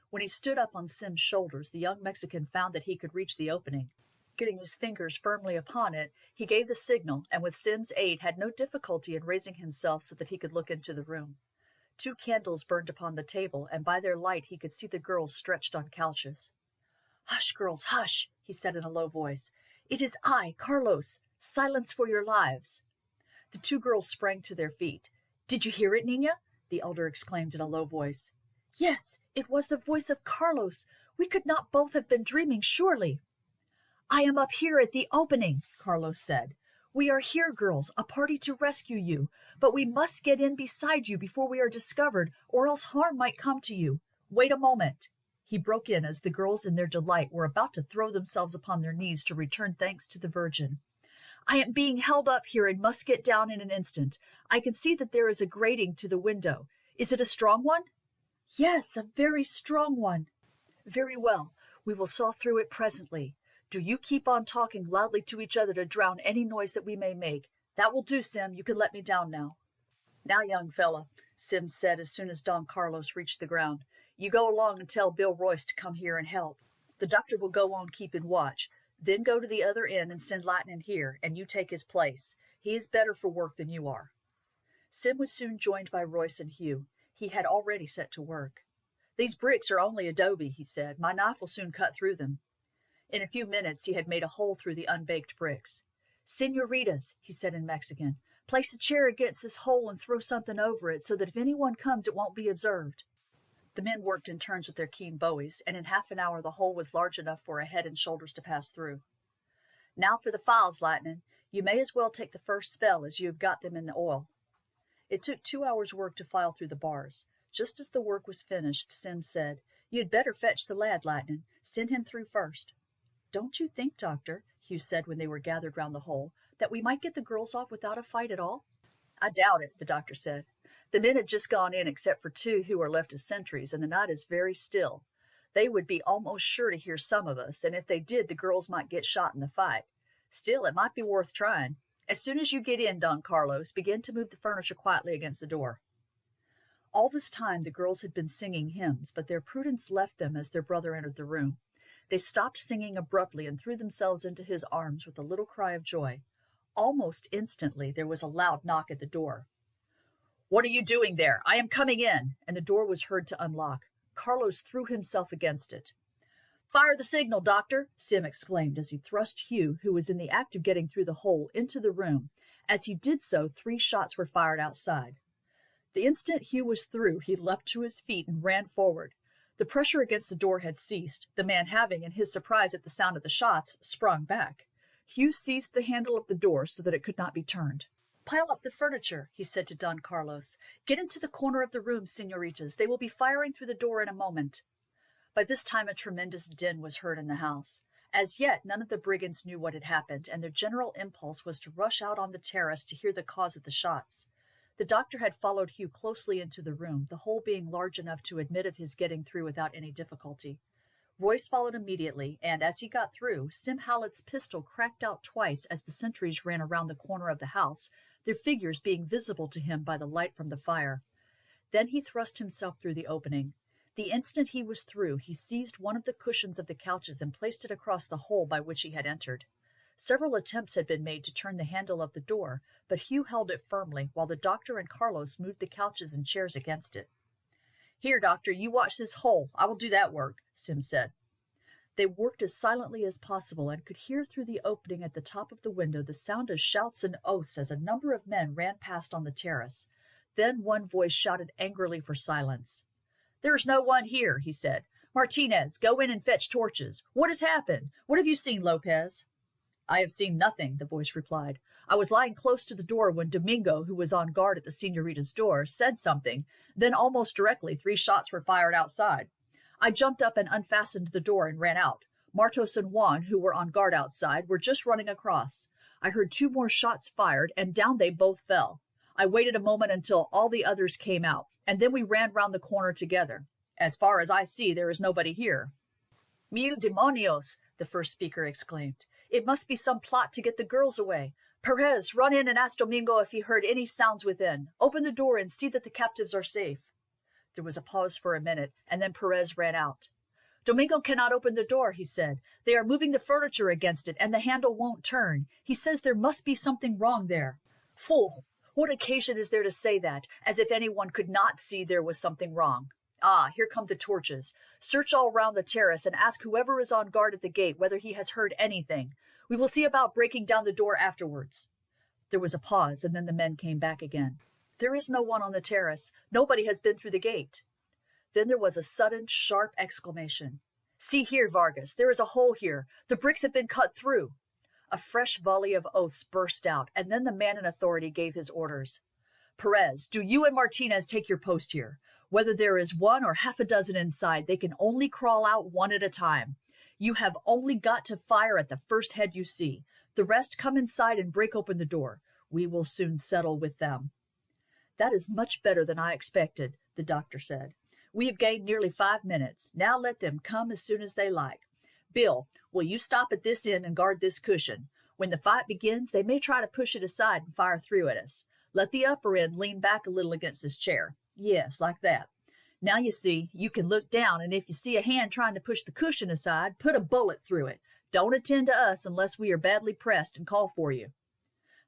Speaker 1: When he stood up on Sim's shoulders, the young Mexican found that he could reach the opening. Getting his fingers firmly upon it, he gave the signal, and with Sim's aid had no difficulty in raising himself so that he could look into the room. 2 candles burned upon the table, and by their light he could see the girls stretched on couches. "Hush, girls, hush," he said in a low voice. "It is I, Carlos. Silence for your lives." The 2 girls sprang to their feet. "Did you hear it, Nina?" the elder exclaimed in a low voice. "Yes, it was the voice of Carlos. We could not both have been dreaming, surely." "I am up here at the opening," Carlos said. "We are here, girls, a party to rescue you, but we must get in beside you before we are discovered, or else harm might come to you. Wait a moment." He broke in as the girls in their delight were about to throw themselves upon their knees to return thanks to the Virgin. "I am being held up here and must get down in an instant. I can see that there is a grating to the window. Is it a strong one?" "Yes, a very strong one." "Very well. We will saw through it presently. Do you keep on talking loudly to each other to drown any noise that we may make. That will do, Sim. You can let me down now." "Now, young fella," Sim said as soon as Don Carlos reached the ground, "you go along and tell Bill Royce to come here and help. The doctor will go on keeping watch. Then go to the other end and send Lightning here, and you take his place. He is better for work than you are." Sim was soon joined by Royce and Hugh. He had already set to work. "These bricks are only adobe," he said. "My knife will soon cut through them." In a few minutes he had made a hole through the unbaked bricks. "Señoritas," he said in Mexican, "place a chair against this hole and throw something over it so that if anyone comes it won't be observed." The men worked in turns with their keen bowies, and in half an hour the hole was large enough for a head and shoulders to pass through. "Now for the files, Lightning. You may as well take the first spell, as you have got them in the oil." It took 2 hours' work to file through the bars. Just as the work was finished, Sim said, "You had better fetch the lad, Lightning. Send him through first." "Don't you think, Doctor," Hugh said when they were gathered round the hole, "that we might get the girls off without a fight at all?" "I doubt it," the doctor said. "The men had just gone in except for 2 who are left as sentries, and the night is very still. They would be almost sure to hear some of us, and if they did the girls might get shot in the fight. Still, it might be worth trying. As soon as you get in, Don Carlos, begin to move the furniture quietly against the door." All this time the girls had been singing hymns, but their prudence left them as their brother entered the room. They stopped singing abruptly and threw themselves into his arms with a little cry of joy. Almost instantly there was a loud knock at the door. "What are you doing there? I am coming in," and the door was heard to unlock. Carlos threw himself against it. "Fire the signal, Doctor!" Sim exclaimed as he thrust Hugh, who was in the act of getting through the hole, into the room. As he did so, 3 shots were fired outside. The instant Hugh was through, he leapt to his feet and ran forward. The pressure against the door had ceased. The man having, in his surprise at the sound of the shots, sprung back. Hugh seized the handle of the door so that it could not be turned. "Pile up the furniture," he said to Don Carlos. "Get into the corner of the room, senoritas. They will be firing through the door in a moment." By this time a tremendous din was heard in the house. As yet none of the brigands knew what had happened, and their general impulse was to rush out on the terrace to hear the cause of the shots. The doctor had followed Hugh closely into the room, the hole being large enough to admit of his getting through without any difficulty. Royce followed immediately, and as he got through, Sim Hallett's pistol cracked out twice as the sentries ran around the corner of the house, their figures being visible to him by the light from the fire. Then he thrust himself through the opening. The instant he was through, he seized one of the cushions of the couches and placed it across the hole by which he had entered. Several attempts had been made to turn the handle of the door, but Hugh held it firmly, while the doctor and Carlos moved the couches and chairs against it. "Here, Doctor, you watch this hole. I will do that work," Sim said. They worked as silently as possible and could hear through the opening at the top of the window the sound of shouts and oaths as a number of men ran past on the terrace. Then one voice shouted angrily for silence. "There is no one here," he said. "Martinez, go in and fetch torches. What has happened? What have you seen, Lopez?" "I have seen nothing," the voice replied. "I was lying close to the door when Domingo, who was on guard at the senorita's door, said something. Then almost directly 3 shots were fired outside. I jumped up and unfastened the door and ran out. Martos and Juan, who were on guard outside, were just running across. I heard 2 more shots fired, and down they both fell. I waited a moment until all the others came out, and then we ran round the corner together. As far as I see, there is nobody here." "Mil demonios!" the first speaker exclaimed. "It must be some plot to get the girls away. Perez, run in and ask Domingo if he heard any sounds within. Open the door and see that the captives are safe." There was a pause for a minute, and then Perez ran out. "Domingo cannot open the door," he said. "They are moving the furniture against it, and the handle won't turn. He says there must be something wrong there." "Fool! What occasion is there to say that, as if anyone could not see there was something wrong? Ah, here come the torches. Search all round the terrace and ask whoever is on guard at the gate whether he has heard anything. We will see about breaking down the door afterwards." There was a pause, and then the men came back again. "There is no one on the terrace. Nobody has been through the gate." Then there was a sudden, sharp exclamation. "See here, Vargas, there is a hole here. The bricks have been cut through." A fresh volley of oaths burst out, and then the man in authority gave his orders. "Perez, do you and Martinez take your post here. Whether there is 1 or half a dozen inside, they can only crawl out 1 at a time. You have only got to fire at the first head you see. The rest come inside and break open the door. We will soon settle with them." "That is much better than I expected," the doctor said. "We have gained nearly 5 minutes. Now let them come as soon as they like. Bill, will you stop at this end and guard this cushion? When the fight begins, they may try to push it aside and fire through at us. Let the upper end lean back a little against this chair. Yes, like that. Now you see, you can look down, and if you see a hand trying to push the cushion aside, put a bullet through it. Don't attend to us unless we are badly pressed and call for you."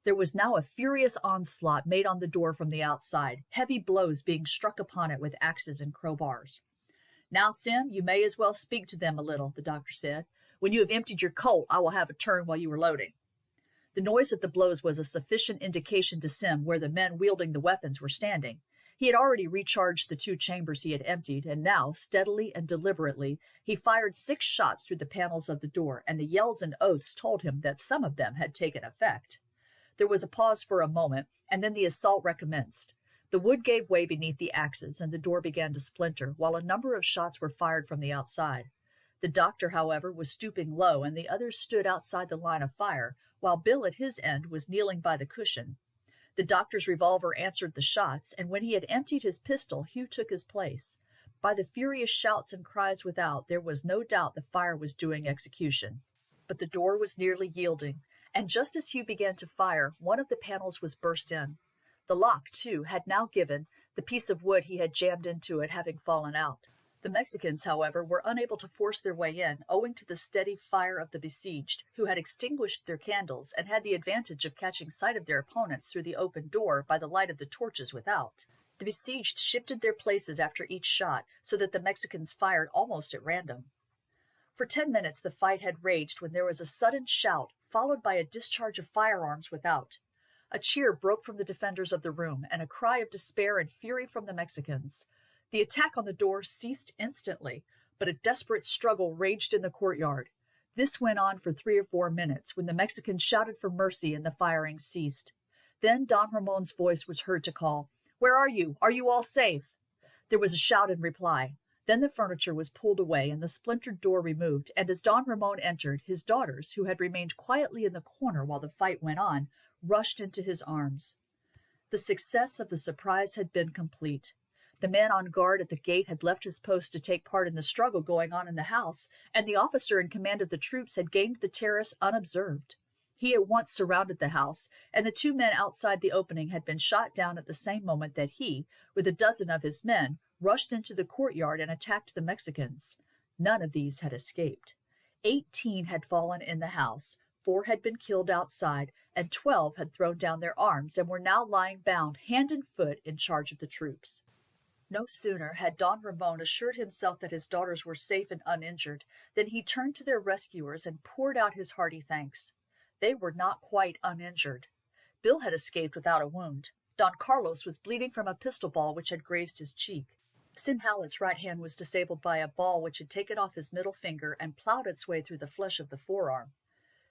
Speaker 1: There was now a furious onslaught made on the door from the outside, heavy blows being struck upon it with axes and crowbars. "Now, Sim, you may as well speak to them a little," the doctor said. "When you have emptied your Colt, I will have a turn while you are loading." The noise of the blows was a sufficient indication to Sim where the men wielding the weapons were standing. He had already recharged the 2 chambers he had emptied, and now, steadily and deliberately, he fired 6 shots through the panels of the door, and the yells and oaths told him that some of them had taken effect. There was a pause for a moment, and then the assault recommenced. The wood gave way beneath the axes, and the door began to splinter, while a number of shots were fired from the outside. The doctor, however, was stooping low, and the others stood outside the line of fire, while Bill at his end was kneeling by the cushion. The doctor's revolver answered the shots, and when he had emptied his pistol, Hugh took his place. By the furious shouts and cries without, there was no doubt the fire was doing execution. But the door was nearly yielding, and just as Hugh began to fire, one of the panels was burst in. The lock, too, had now given, the piece of wood he had jammed into it having fallen out. The Mexicans, however, were unable to force their way in, owing to the steady fire of the besieged, who had extinguished their candles and had the advantage of catching sight of their opponents through the open door by the light of the torches without. The besieged shifted their places after each shot, so that the Mexicans fired almost at random. For 10 minutes the fight had raged when there was a sudden shout, followed by a discharge of firearms without. A cheer broke from the defenders of the room, and a cry of despair and fury from the Mexicans. The attack on the door ceased instantly, but a desperate struggle raged in the courtyard. This went on for 3 or 4 minutes, when the Mexicans shouted for mercy and the firing ceased. Then Don Ramon's voice was heard to call, "Where are you? Are you all safe?" There was a shout in reply. Then the furniture was pulled away and the splintered door removed, and as Don Ramon entered, his daughters, who had remained quietly in the corner while the fight went on, rushed into his arms. The success of the surprise had been complete. The man on guard at the gate had left his post to take part in the struggle going on in the house, and the officer in command of the troops had gained the terrace unobserved. He at once surrounded the house, and the 2 men outside the opening had been shot down at the same moment that he, with a dozen of his men, rushed into the courtyard and attacked the Mexicans. None of these had escaped. 18 had fallen in the house, 4 had been killed outside, and 12 had thrown down their arms and were now lying bound hand and foot in charge of the troops. No sooner had Don Ramon assured himself that his daughters were safe and uninjured than he turned to their rescuers and poured out his hearty thanks. They were not quite uninjured. Bill had escaped without a wound. Don Carlos was bleeding from a pistol ball which had grazed his cheek. Sim Hallett's right hand was disabled by a ball which had taken off his middle finger and plowed its way through the flesh of the forearm.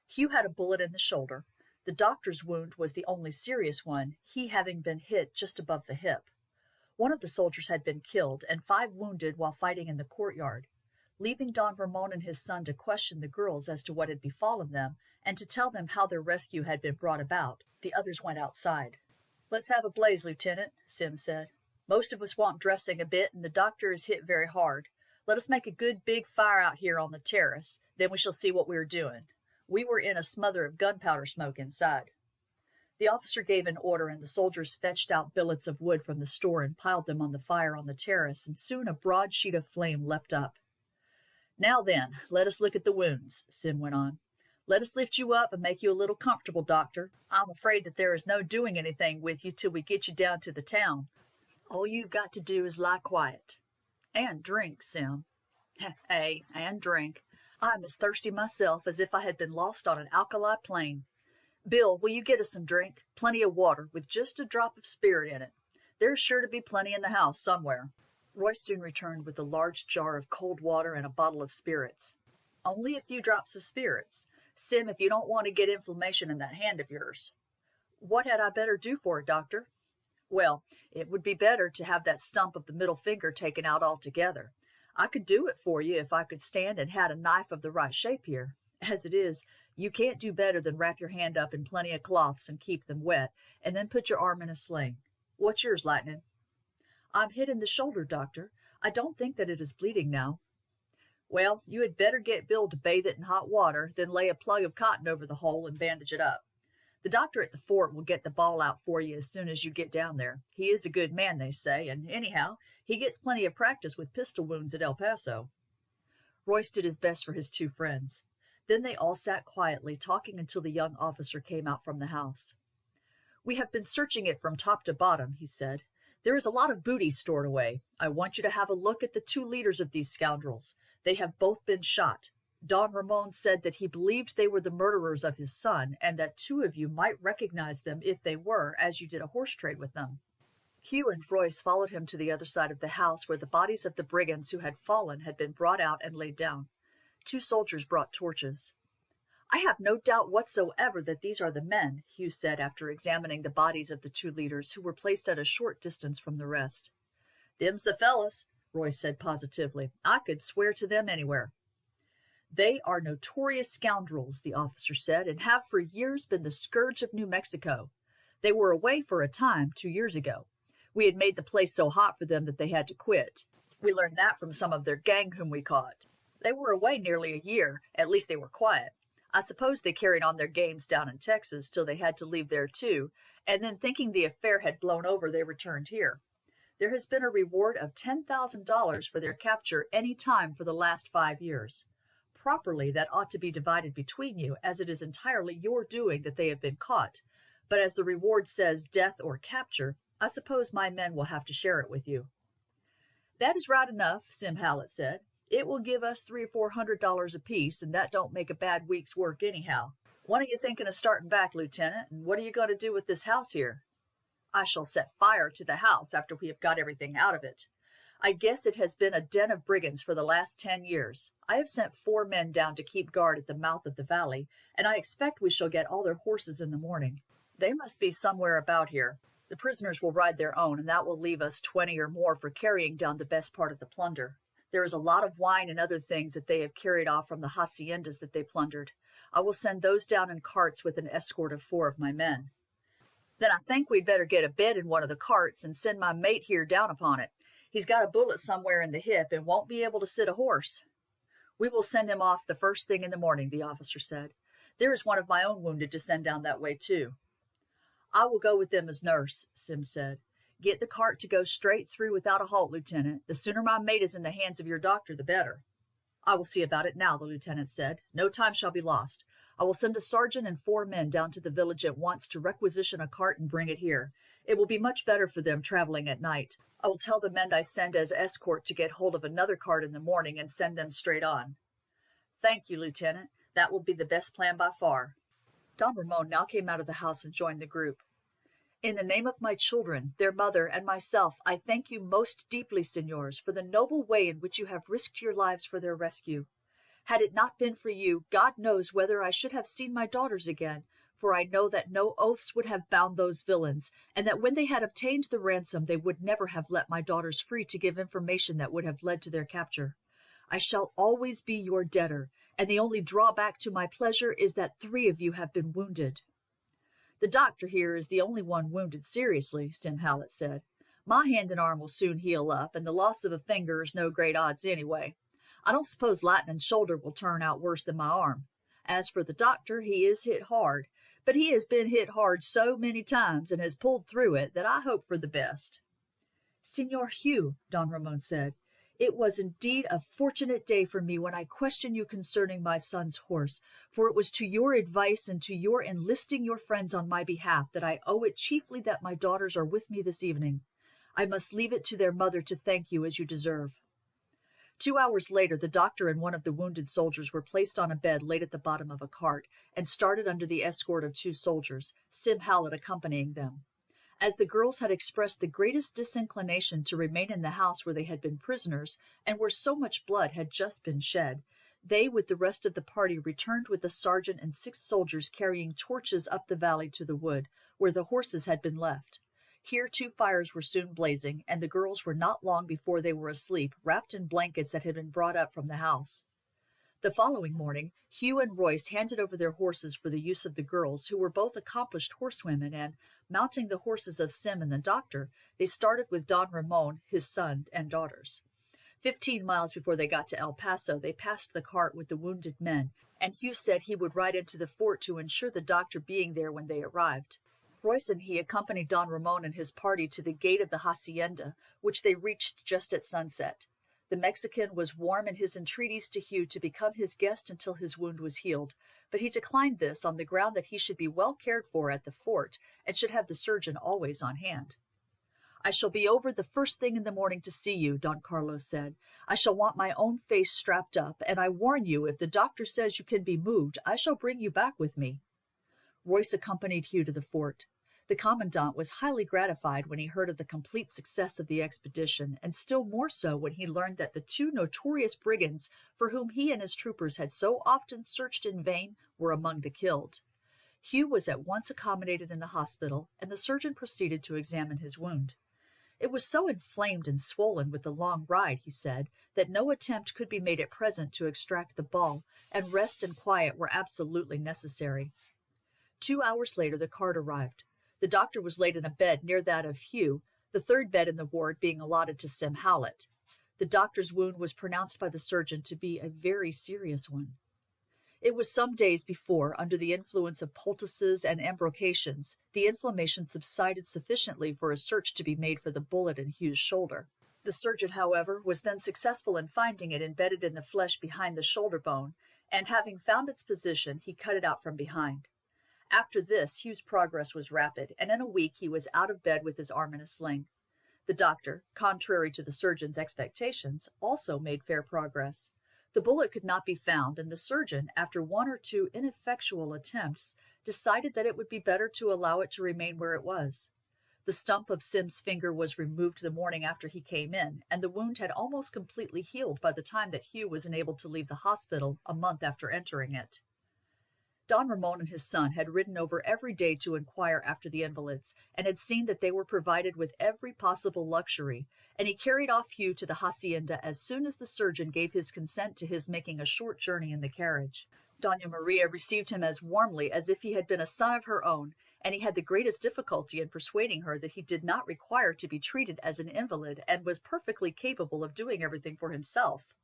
Speaker 1: Hugh had a bullet in the shoulder. The doctor's wound was the only serious one, he having been hit just above the hip. One of the soldiers had been killed, and 5 wounded while fighting in the courtyard. Leaving Don Ramon and his son to question the girls as to what had befallen them, and to tell them how their rescue had been brought about, the others went outside. "Let's have a blaze, Lieutenant," Sim said. "Most of us want dressing a bit, and the doctor is hit very hard. Let us make a good big fire out here on the terrace, then we shall see what we are doing. We were in a smother of gunpowder smoke inside." The officer gave an order, and the soldiers fetched out billets of wood from the store and piled them on the fire on the terrace, and soon a broad sheet of flame leapt up. "Now then, let us look at the wounds," Sim went on. "Let us lift you up and make you a little comfortable, doctor. I'm afraid that there is no doing anything with you till we get you down to the town. All you've got to do is lie quiet. And drink, Sim." "Ay, and drink. I'm as thirsty myself as if I had been lost on an alkali plain. Bill, will you get us some drink? Plenty of water, with just a drop of spirit in it. There's sure to be plenty in the house somewhere." Royston returned with a large jar of cold water and a bottle of spirits. "Only a few drops of spirits. Sim, if you don't want to get inflammation in that hand of yours." "What had I better do for it, doctor?" "Well, it would be better to have that stump of the middle finger taken out altogether. I could do it for you if I could stand and had a knife of the right shape here. As it is, you can't do better than wrap your hand up in plenty of cloths and keep them wet, and then put your arm in a sling. What's yours, Lightning?" "I'm hit in the shoulder, doctor. I don't think that it is bleeding now." "Well, you had better get Bill to bathe it in hot water, then lay a plug of cotton over the hole and bandage it up. The doctor at the fort will get the ball out for you as soon as you get down there. He is a good man, they say, and anyhow, he gets plenty of practice with pistol wounds at El Paso." Royce did his best for his 2 friends. Then they all sat quietly, talking until the young officer came out from the house. "We have been searching it from top to bottom," he said. "There is a lot of booty stored away. I want you to have a look at the 2 leaders of these scoundrels. They have both been shot. Don Ramon said that he believed they were the murderers of his son, and that 2 of you might recognize them if they were, as you did a horse trade with them." Hugh and Royce followed him to the other side of the house, where the bodies of the brigands who had fallen had been brought out and laid down. 2 soldiers brought torches. "I have no doubt whatsoever that these are the men," Hugh said after examining the bodies of the 2 leaders, who were placed at a short distance from the rest. "Them's the fellas," Royce said positively. "I could swear to them anywhere." "They are notorious scoundrels," the officer said, "and have for years been the scourge of New Mexico. They were away for a time 2 years ago. We had made the place so hot for them that they had to quit. We learned that from some of their gang whom we caught. They were away nearly a year, at least they were quiet. I suppose they carried on their games down in Texas till they had to leave there too, and then thinking the affair had blown over, they returned here. There has been a reward of $10,000 for their capture any time for the last 5 years. Properly, that ought to be divided between you, as it is entirely your doing that they have been caught, but as the reward says death or capture, I suppose my men will have to share it with you." "That is right enough," Sim Hallett said. "It will give us $300 or $400 apiece, and that don't make a bad week's work anyhow. When are you thinking of starting back, Lieutenant, and what are you going to do with this house here?" "I shall set fire to the house after we have got everything out of it. I guess it has been a den of brigands for the last 10 years. I have sent 4 men down to keep guard at the mouth of the valley, and I expect we shall get all their horses in the morning. They must be somewhere about here. The prisoners will ride their own, and that will leave us 20 or more for carrying down the best part of the plunder. There is a lot of wine and other things that they have carried off from the haciendas that they plundered. I will send those down in carts with an escort of 4 of my men." "Then I think we'd better get a bed in one of the carts and send my mate here down upon it. He's got a bullet somewhere in the hip and won't be able to sit a horse." "We will send him off the first thing in the morning," the officer said. "There is one of my own wounded to send down that way too." "I will go with them as nurse," Sim said. "Get the cart to go straight through without a halt, Lieutenant. The sooner my mate is in the hands of your doctor, the better." "I will see about it now," the lieutenant said. "No time shall be lost. I will send a sergeant and 4 men down to the village at once to requisition a cart and bring it here. It will be much better for them traveling at night. I will tell the men I send as escort to get hold of another cart in the morning and send them straight on." "Thank you, Lieutenant. That will be the best plan by far." Don Ramon now came out of the house and joined the group. "In the name of my children, their mother, and myself, I thank you most deeply, Signors, for the noble way in which you have risked your lives for their rescue. Had it not been for you, God knows whether I should have seen my daughters again, for I know that no oaths would have bound those villains, and that when they had obtained the ransom they would never have let my daughters free to give information that would have led to their capture. I shall always be your debtor, and the only drawback to my pleasure is that 3 of you have been wounded." "The doctor here is the only one wounded seriously," Sim Hallett said. "My hand and arm will soon heal up, and the loss of a finger is no great odds anyway. I don't suppose Lightning's shoulder will turn out worse than my arm. As for the doctor, he is hit hard, but he has been hit hard so many times and has pulled through it that I hope for the best." "Signor Hugh," Don Ramon said, "it was indeed a fortunate day for me when I questioned you concerning my son's horse, for it was to your advice and to your enlisting your friends on my behalf that I owe it chiefly that my daughters are with me this evening. I must leave it to their mother to thank you as you deserve." 2 hours later, the doctor and one of the wounded soldiers were placed on a bed laid at the bottom of a cart, and started under the escort of 2 soldiers, Sim Hallett accompanying them. As the girls had expressed the greatest disinclination to remain in the house where they had been prisoners, and where so much blood had just been shed, they with the rest of the party returned with the sergeant and 6 soldiers carrying torches up the valley to the wood, where the horses had been left. Here 2 fires were soon blazing, and the girls were not long before they were asleep, wrapped in blankets that had been brought up from the house. The following morning, Hugh and Royce handed over their horses for the use of the girls, who were both accomplished horsewomen, and, mounting the horses of Sim and the doctor, they started with Don Ramon, his son, and daughters. 15 miles before they got to El Paso, they passed the cart with the wounded men, and Hugh said he would ride into the fort to ensure the doctor being there when they arrived. Royce and he accompanied Don Ramon and his party to the gate of the hacienda, which they reached just at sunset. The Mexican was warm in his entreaties to Hugh to become his guest until his wound was healed, but he declined this on the ground that he should be well cared for at the fort and should have the surgeon always on hand. "I shall be over the first thing in the morning to see you," Don Carlos said. "I shall want my own face strapped up, and I warn you, if the doctor says you can be moved, I shall bring you back with me." Royce accompanied Hugh to the fort. The commandant was highly gratified when he heard of the complete success of the expedition, and still more so when he learned that the two notorious brigands for whom he and his troopers had so often searched in vain were among the killed. Hugh was at once accommodated in the hospital, and the surgeon proceeded to examine his wound. It was so inflamed and swollen with the long ride, he said, that no attempt could be made at present to extract the ball, and rest and quiet were absolutely necessary. 2 hours later the cart arrived. The doctor was laid in a bed near that of Hugh, the third bed in the ward being allotted to Sim Howlett. The doctor's wound was pronounced by the surgeon to be a very serious one. It was some days before, under the influence of poultices and embrocations, the inflammation subsided sufficiently for a search to be made for the bullet in Hugh's shoulder. The surgeon, however, was then successful in finding it embedded in the flesh behind the shoulder bone, and having found its position, he cut it out from behind. After this, Hugh's progress was rapid, and in a week he was out of bed with his arm in a sling. The doctor, contrary to the surgeon's expectations, also made fair progress. The bullet could not be found, and the surgeon, after 1 or 2 ineffectual attempts, decided that it would be better to allow it to remain where it was. The stump of Sim's finger was removed the morning after he came in, and the wound had almost completely healed by the time that Hugh was enabled to leave the hospital a month after entering it. Don Ramon and his son had ridden over every day to inquire after the invalids, and had seen that they were provided with every possible luxury, and he carried off Hugh to the hacienda as soon as the surgeon gave his consent to his making a short journey in the carriage. Doña Maria received him as warmly as if he had been a son of her own, and he had the greatest difficulty in persuading her that he did not require to be treated as an invalid, and was perfectly capable of doing everything for himself.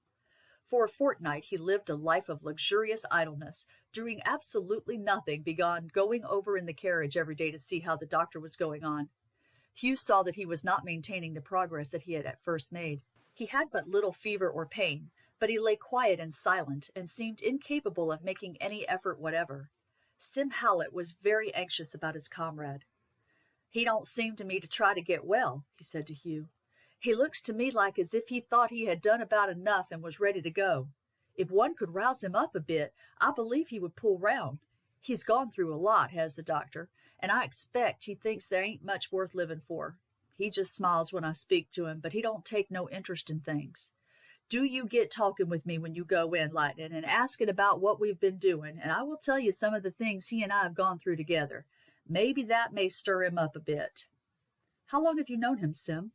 Speaker 1: For a fortnight he lived a life of luxurious idleness, doing absolutely nothing beyond going over in the carriage every day to see how the doctor was going on. Hugh saw that he was not maintaining the progress that he had at first made. He had but little fever or pain, but he lay quiet and silent, and seemed incapable of making any effort whatever. Sim Howlett was very anxious about his comrade. "He don't seem to me to try to get well," he said to Hugh. "He looks to me like as if he thought he had done about enough and was ready to go. If one could rouse him up a bit, I believe he would pull round. He's gone through a lot, has the doctor, and I expect he thinks there ain't much worth living for. He just smiles when I speak to him, but he don't take no interest in things. Do you get talking with me when you go in, Lightning, and asking about what we've been doing, and I will tell you some of the things he and I have gone through together. Maybe that may stir him up a bit." "How long have you known him, Sim?"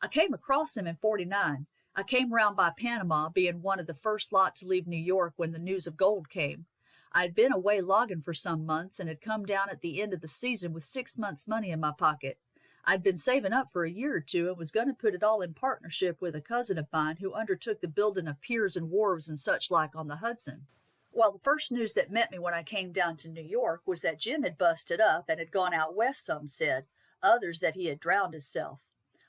Speaker 1: "I came across him in '49. I came round by Panama, being one of the first lot to leave New York when the news of gold came. I had been away logging for some months, and had come down at the end of the season with 6 months' money in my pocket. I'd been saving up for a year or two, and was going to put it all in partnership with a cousin of mine who undertook the building of piers and wharves and such like on the Hudson. Well, the first news that met me when I came down to New York was that Jim had busted up and had gone out west, some said, others that he had drowned himself.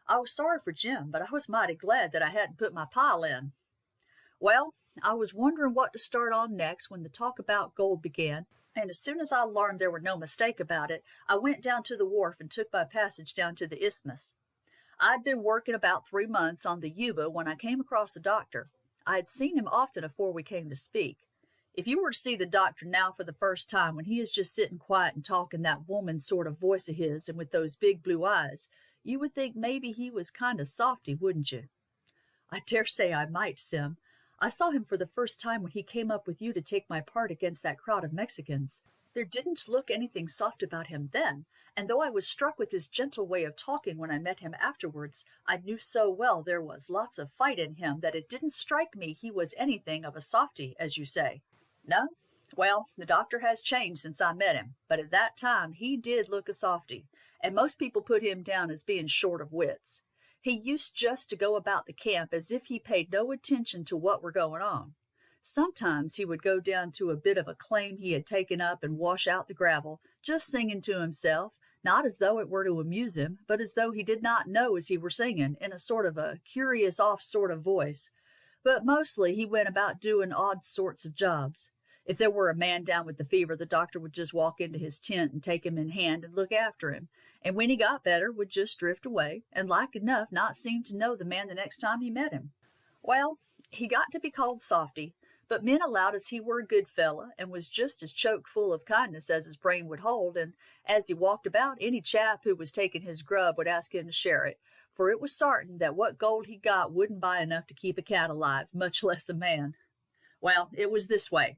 Speaker 1: I was sorry for Jim, but I was mighty glad that I hadn't put my pile in. Well, I was wondering what to start on next when the talk about gold began, and as soon as I learned there were no mistake about it, I went down to the wharf and took my passage down to the isthmus. I'd been working about 3 months on the Yuba when I came across the doctor. I had seen him often afore we came to speak. If you were to see the doctor now for the first time, when he is just sitting quiet and talking that woman sort of voice of his, and with those big blue eyes, you would think maybe he was kind of softy, wouldn't you?" "I dare say I might, Sim. I saw him for the first time when he came up with you to take my part against that crowd of Mexicans. There didn't look anything soft about him then, and though I was struck with his gentle way of talking when I met him afterwards, I knew so well there was lots of fight in him that it didn't strike me he was anything of a softy, as you say. No? Well, the doctor has changed since I met him, but at that time he did look a softy, and most people put him down as being short of wits. He used just to go about the camp as if he paid no attention to what were going on. Sometimes he would go down to a bit of a claim he had taken up and wash out the gravel, just singing to himself, not as though it were to amuse him, but as though he did not know as he were singing, in a sort of a curious off sort of voice. But mostly he went about doing odd sorts of jobs. If there were a man down with the fever, the doctor would just walk into his tent and take him in hand and look after him, and when he got better would just drift away, and like enough not seem to know the man the next time he met him. Well, he got to be called softy, But men allowed as he were a good fellow, and was just as choked full of kindness as his brain would hold, and as he walked about, any chap who was taking his grub would ask him to share it, for it was sartain that what gold he got wouldn't buy enough to keep a cat alive, much less a man. Well, it was this way.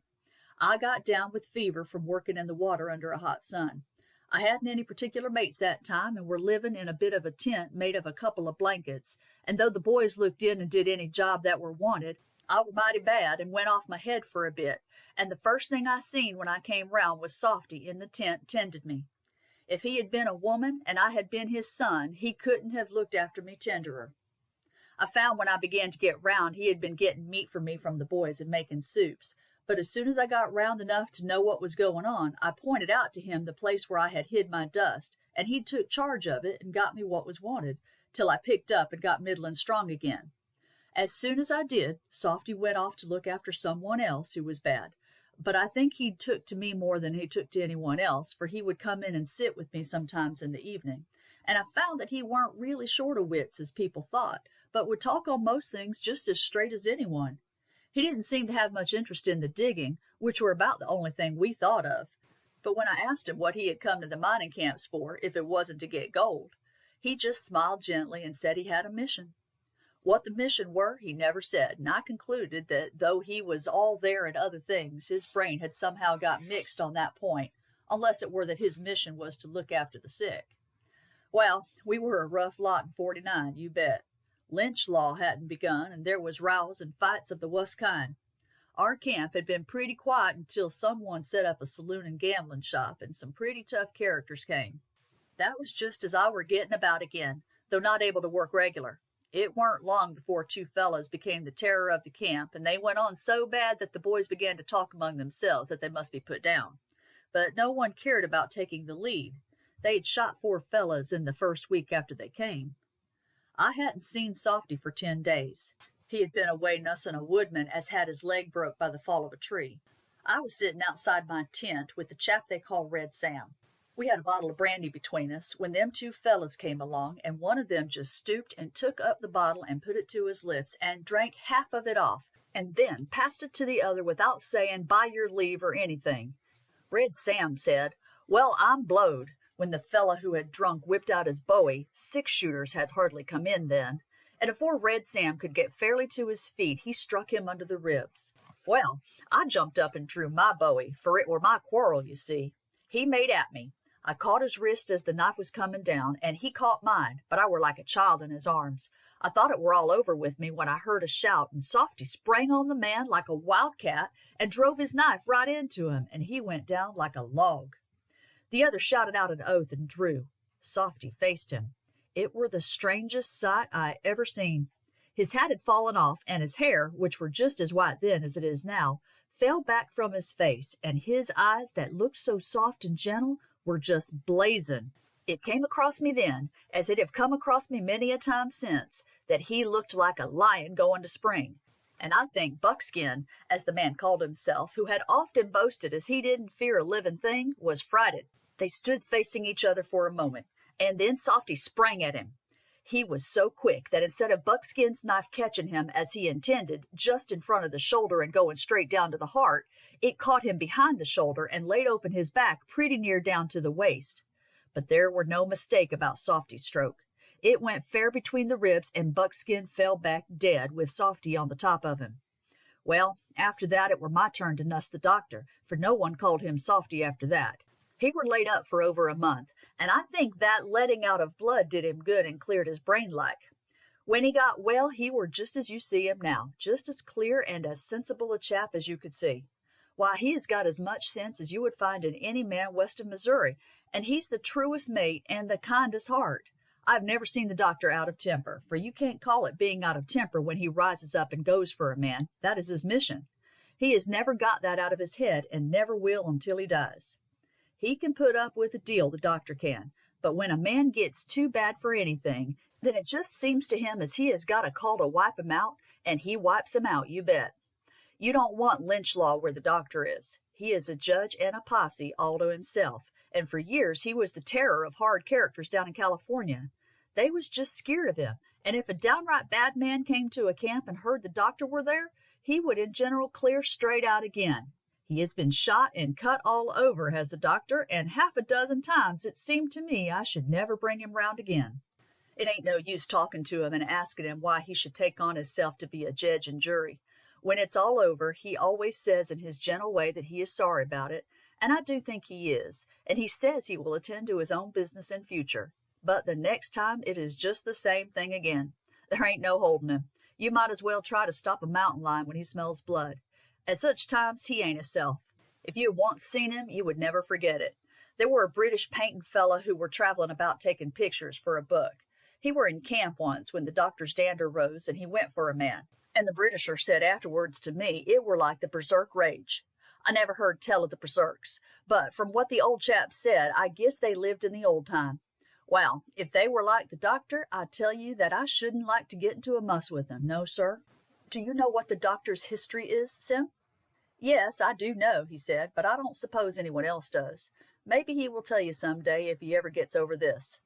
Speaker 1: I got down with fever from working in the water under a hot sun. I hadn't any particular mates that time, and were living in a bit of a tent made of a couple of blankets, and though the boys looked in and did any job that were wanted, I were mighty bad and went off my head for a bit, and the first thing I seen when I came round was Softy in the tent tended me. If he had been a woman and I had been his son, he couldn't have looked after me tenderer. I found when I began to get round he had been getting meat for me from the boys and making soups, but as soon as I got round enough to know what was going on, I pointed out to him the place where I had hid my dust, and he took charge of it and got me what was wanted, till I picked up and got middlin' strong again. As soon as I did, Softy went off to look after someone else who was bad, but I think he took to me more than he took to anyone else, for he would come in and sit with me sometimes in the evening, and I found that he weren't really short of wits as people thought, but would talk on most things just as straight as anyone. He didn't seem to have much interest in the digging, which were about the only thing we thought of, but when I asked him what he had come to the mining camps for, if it wasn't to get gold, he just smiled gently and said he had a mission. What the mission were, he never said, and I concluded that though he was all there in other things, his brain had somehow got mixed on that point, unless it were that his mission was to look after the sick. Well, we were a rough lot in '49, you bet. Lynch law hadn't begun, and there was rows and fights of the wust kind. Our camp had been pretty quiet until someone set up a saloon and gambling shop, and some pretty tough characters came. That was just as I were getting about again, though not able to work regular. It weren't long before two fellows became the terror of the camp, and they went on so bad that the boys began to talk among themselves that they must be put down. But no one cared about taking the lead. They'd shot 4 fellows in the first week after they came. I hadn't seen Softy for 10 days. He had been away nussing a woodman as had his leg broke by the fall of a tree. I was sitting outside my tent with the chap they call Red Sam. We had a bottle of brandy between us when them 2 fellows came along, and one of them just stooped and took up the bottle and put it to his lips and drank half of it off, and then passed it to the other without saying by your leave or anything. Red Sam said, "Well, I'm blowed," when the fellow who had drunk whipped out his bowie. 6-shooters had hardly come in then, and afore Red Sam could get fairly to his feet, he struck him under the ribs. Well, I jumped up and drew my bowie, for it were my quarrel, you see. He made at me. I caught his wrist as the knife was coming down, and he caught mine, but I were like a child in his arms. I thought it were all over with me when I heard a shout, and Softy sprang on the man like a wildcat and drove his knife right into him, and he went down like a log. The other shouted out an oath and drew. Softy faced him. It were the strangest sight I ever seen. His hat had fallen off, and his hair, which were just as white then as it is now, fell back from his face, and his eyes that looked so soft and gentle were just blazing. It came across me then, as it have come across me many a time since, that he looked like a lion going to spring. And I think Buckskin, as the man called himself, who had often boasted as he didn't fear a living thing, was frighted. They stood facing each other for a moment, and then Softy sprang at him. He was so quick that instead of Buckskin's knife catching him as he intended, just in front of the shoulder and going straight down to the heart, it caught him behind the shoulder and laid open his back pretty near down to the waist. But there were no mistake about Softy's stroke. It went fair between the ribs, and Buckskin fell back dead with Softy on the top of him. Well, after that it were my turn to nuss the doctor, for no one called him Softy after that. He were laid up for over a month, and I think that letting out of blood did him good and cleared his brain like. When he got well, he were just as you see him now, just as clear and as sensible a chap as you could see. Why, he has got as much sense as you would find in any man west of Missouri, and he's the truest mate and the kindest heart. I've never seen the doctor out of temper, for you can't call it being out of temper when he rises up and goes for a man. That is his mission. He has never got that out of his head, and never will until he dies. He can put up with a deal, the doctor can, but when a man gets too bad for anything, then it just seems to him as he has got a call to wipe him out, and he wipes him out, you bet. You don't want lynch law where the doctor is. He is a judge and a posse all to himself, and for years he was the terror of hard characters down in California. They was just scared of him, and if a downright bad man came to a camp and heard the doctor were there, he would in general clear straight out again. He has been shot and cut all over, has the doctor, and half a dozen times it seemed to me I should never bring him round again. It ain't no use talking to him and asking him why he should take on himself to be a judge and jury. When it's all over, he always says in his gentle way that he is sorry about it, and I do think he is, and he says he will attend to his own business in future. But the next time it is just the same thing again. There ain't no holding him. You might as well try to stop a mountain lion when he smells blood. At such times he ain't hisself. If you had once seen him, you would never forget it. There were a British painting fellow who were traveling about taking pictures for a book. He were in camp once when the doctor's dander rose, and he went for a man. And the Britisher said afterwards to me it were like the berserk rage. I never heard tell of the berserks, but from what the old chap said, I guess they lived in the old time. Well, if they were like the doctor, I tell you that I shouldn't like to get into a muss with them, no, sir. Do you know what the doctor's history is, Sim? Yes, I do know, he said, but I don't suppose anyone else does. Maybe he will tell you some day if he ever gets over this.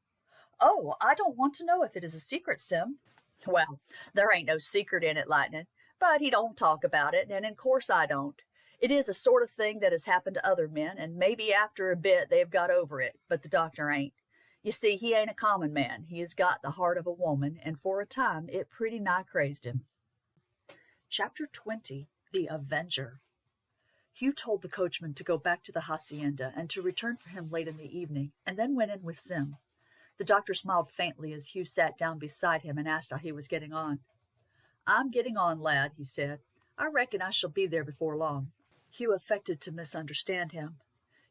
Speaker 1: Oh, I don't want to know if it is a secret, Sim. Well, there ain't no secret in it, Lightning, but he don't talk about it, and in course I don't. It is a sort of thing that has happened to other men, and maybe after a bit they've got over it, but the doctor ain't. You see, he ain't a common man. He has got the heart of a woman, and for a time it pretty nigh crazed him. Chapter 20. The Avenger. Hugh told the coachman to go back to the hacienda and to return for him late in the evening, and then went in with Sim. The doctor smiled faintly as Hugh sat down beside him and asked how he was getting on. I'm getting on, lad, he said. I reckon I shall be there before long. Hugh affected to misunderstand him.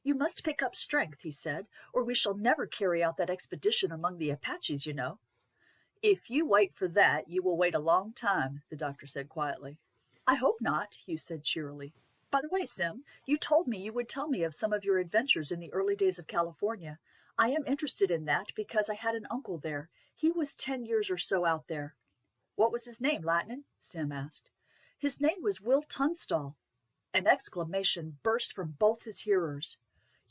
Speaker 1: You must pick up strength, he said, or we shall never carry out that expedition among the Apaches, you know. If you wait for that, you will wait a long time, the doctor said quietly. I hope not, Hugh said cheerily. By the way, Sim, you told me you would tell me of some of your adventures in the early days of California. I am interested in that because I had an uncle there. He was 10 years or so out there. What was his name, Lightning? Sim asked. His name was Will Tunstall. An exclamation burst from both his hearers.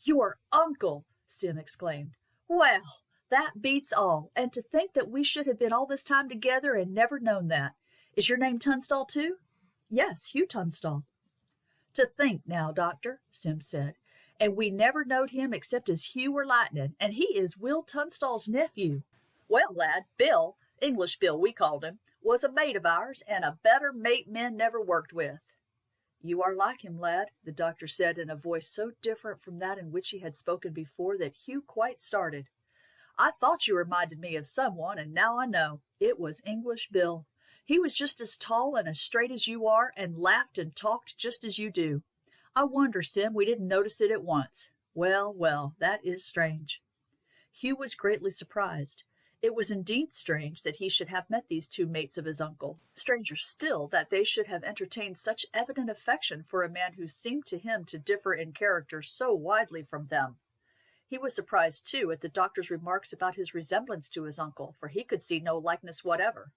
Speaker 1: Your uncle! Sim exclaimed. Well, that beats all, and to think that we should have been all this time together and never known that. Is your name Tunstall, too? Yes, Hugh Tunstall. To think now, Doctor, Sim said, and we never knowed him except as Hugh or Lightning, and he is Will Tunstall's nephew. Well, lad, Bill, English Bill we called him, was a mate of ours, and a better mate men never worked with. You are like him, lad, the doctor said in a voice so different from that in which he had spoken before that Hugh quite started. I thought you reminded me of someone, and now I know. It was English Bill. He was just as tall and as straight as you are, and laughed and talked just as you do. I wonder, Sim, we didn't notice it at once. Well, well, that is strange. Hugh was greatly surprised. It was indeed strange that he should have met these two mates of his uncle. Stranger still that they should have entertained such evident affection for a man who seemed to him to differ in character so widely from them. He was surprised, too, at the doctor's remarks about his resemblance to his uncle, for he could see no likeness whatever.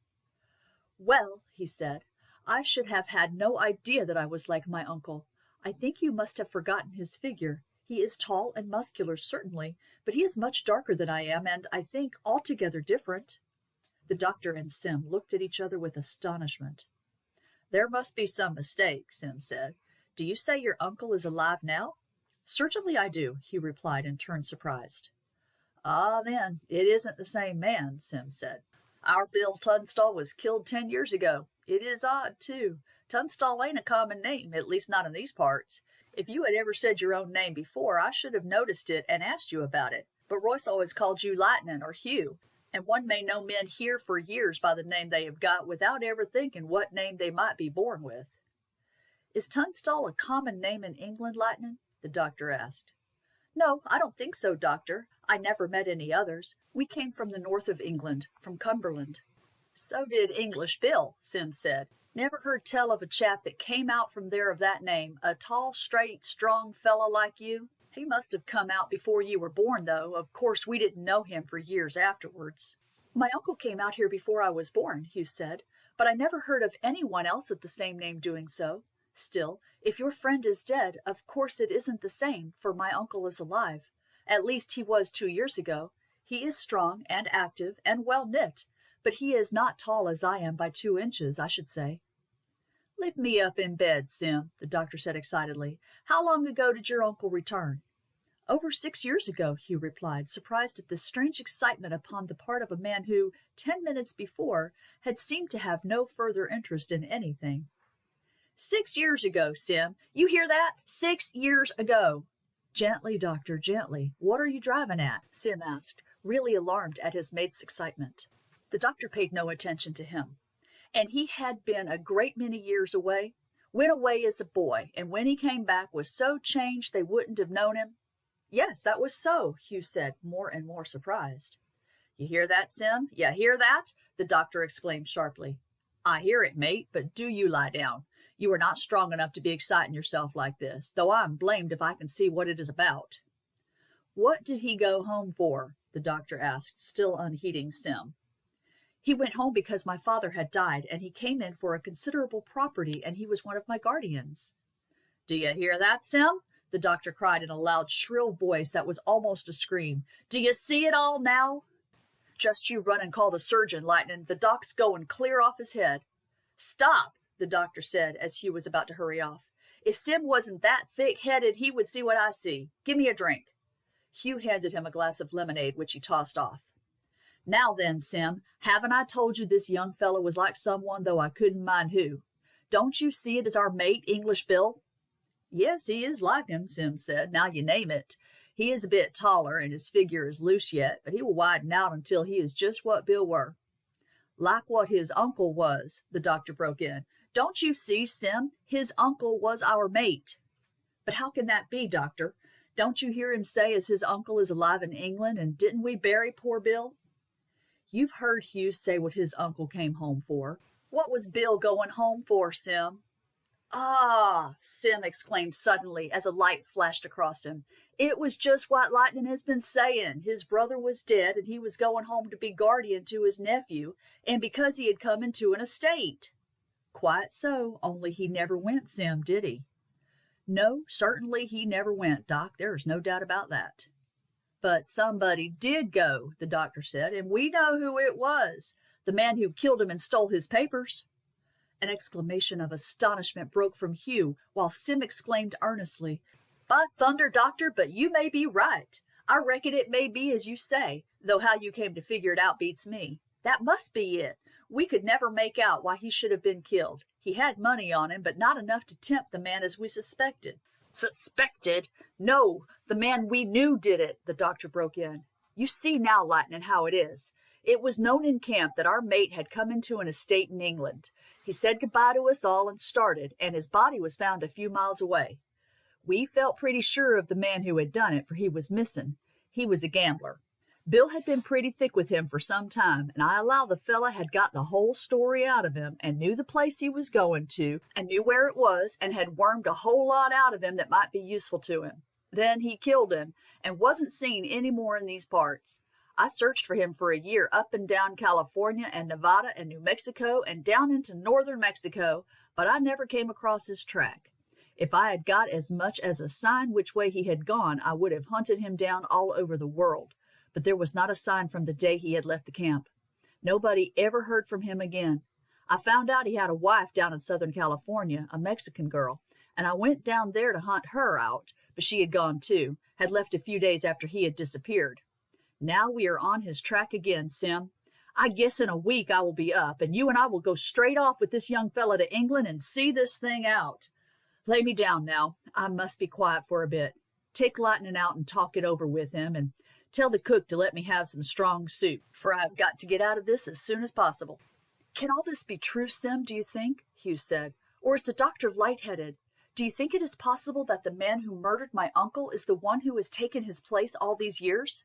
Speaker 1: Well, he said, I should have had no idea that I was like my uncle. I think you must have forgotten his figure. He is tall and muscular, certainly, but he is much darker than I am, and, I think, altogether different. The doctor and Sim looked at each other with astonishment. There must be some mistake, Sim said. Do you say your uncle is alive now? Certainly I do, Hugh replied in turn surprised. Ah, then, it isn't the same man, Sim said. Our Bill Tunstall was killed 10 years ago. It is odd, too. Tunstall ain't a common name, at least not in these parts. If you had ever said your own name before, I should have noticed it and asked you about it. But Royce always called you Lightning or Hugh, and one may know men here for years by the name they have got without ever thinking what name they might be born with. Is Tunstall a common name in England, Lightning? The doctor asked. No, I don't think so, Doctor. I never met any others. We came from the north of England, from Cumberland. So did English Bill, Sim said. Never heard tell of a chap that came out from there of that name, a tall, straight, strong fellow like you. He must have come out before you were born, though. Of course, we didn't know him for years afterwards. My uncle came out here before I was born, Hugh said, but I never heard of anyone else of the same name doing so. Still, if your friend is dead, of course it isn't the same, for my uncle is alive. At least he was 2 years ago. He is strong and active and well knit, but he is not tall as I am by 2 inches, I should say. "Lift me up in bed, Sim," the doctor said excitedly. "How long ago did your uncle return?" "Over 6 years ago," Hugh replied, surprised at this strange excitement upon the part of a man who, 10 minutes before, had seemed to have no further interest in anything. 6 years ago, Sim. You hear that? 6 years ago. Gently, doctor, gently. What are you driving at? Sim asked, really alarmed at his mate's excitement. The doctor paid no attention to him. And he had been a great many years away. Went away as a boy, and when he came back was so changed they wouldn't have known him. Yes, that was so, Hugh said, more and more surprised. You hear that, Sim? You hear that? The doctor exclaimed sharply. I hear it, mate, but do you lie down. You are not strong enough to be exciting yourself like this, though I am blamed if I can see what it is about. What did he go home for? The doctor asked, still unheeding Sim. He went home because my father had died, and he came in for a considerable property, and he was one of my guardians. Do you hear that, Sim? The doctor cried in a loud, shrill voice that was almost a scream. Do you see it all now? Just you run and call the surgeon, Lightning. The doc's going clear off his head. Stop, the doctor said as Hugh was about to hurry off. If Sim wasn't that thick-headed, he would see what I see. Give me a drink. Hugh handed him a glass of lemonade, which he tossed off. Now then, Sim, haven't I told you this young fellow was like someone, though I couldn't mind who? Don't you see it as our mate, English Bill? Yes, he is like him, Sim said. Now you name it. He is a bit taller, and his figure is loose yet, but he will widen out until he is just what Bill were. Like what his uncle was, the doctor broke in. Don't you see, Sim? His uncle was our mate. But how can that be, doctor? Don't you hear him say as his uncle is alive in England, and didn't we bury poor Bill? You've heard Hugh say what his uncle came home for. What was Bill going home for, Sim? Ah, Sim exclaimed suddenly as a light flashed across him. It was just what Lightning has been saying. His brother was dead, and he was going home to be guardian to his nephew, and because he had come into an estate. Quite so, only he never went, Sim, did he? No, certainly he never went, Doc. There is no doubt about that. But somebody did go, the doctor said, and we know who it was. The man who killed him and stole his papers. An exclamation of astonishment broke from Hugh, while Sim exclaimed earnestly, By thunder, doctor, but you may be right. I reckon it may be as you say, though how you came to figure it out beats me. That must be it. We could never make out why he should have been killed. He had money on him, but not enough to tempt the man as we suspected. Suspected? No, the man we knew did it, the doctor broke in. You see now, Lightning, how it is. It was known in camp that our mate had come into an estate in England. He said goodbye to us all and started, and his body was found a few miles away. We felt pretty sure of the man who had done it, for he was missing. He was a gambler. Bill had been pretty thick with him for some time, and I allow the fella had got the whole story out of him, and knew the place he was going to, and knew where it was, and had wormed a whole lot out of him that might be useful to him. Then he killed him, and wasn't seen any more in these parts. I searched for him for a year up and down California and Nevada and New Mexico and down into northern Mexico, but I never came across his track. If I had got as much as a sign which way he had gone, I would have hunted him down all over the world. But there was not a sign from the day he had left the camp. Nobody ever heard from him again. I found out he had a wife down in Southern California, a Mexican girl, and I went down there to hunt her out, but she had gone too, had left a few days after he had disappeared. Now we are on his track again, Sim. I guess in a week I will be up, and you and I will go straight off with this young fella to England and see this thing out. Lay me down now. I must be quiet for a bit. Take Lightning out and talk it over with him, and tell the cook to let me have some strong soup, for I've got to get out of this as soon as possible. Can all this be true, Sim, do you think? Hugh said. Or is the doctor lightheaded? Do you think it is possible that the man who murdered my uncle is the one who has taken his place all these years?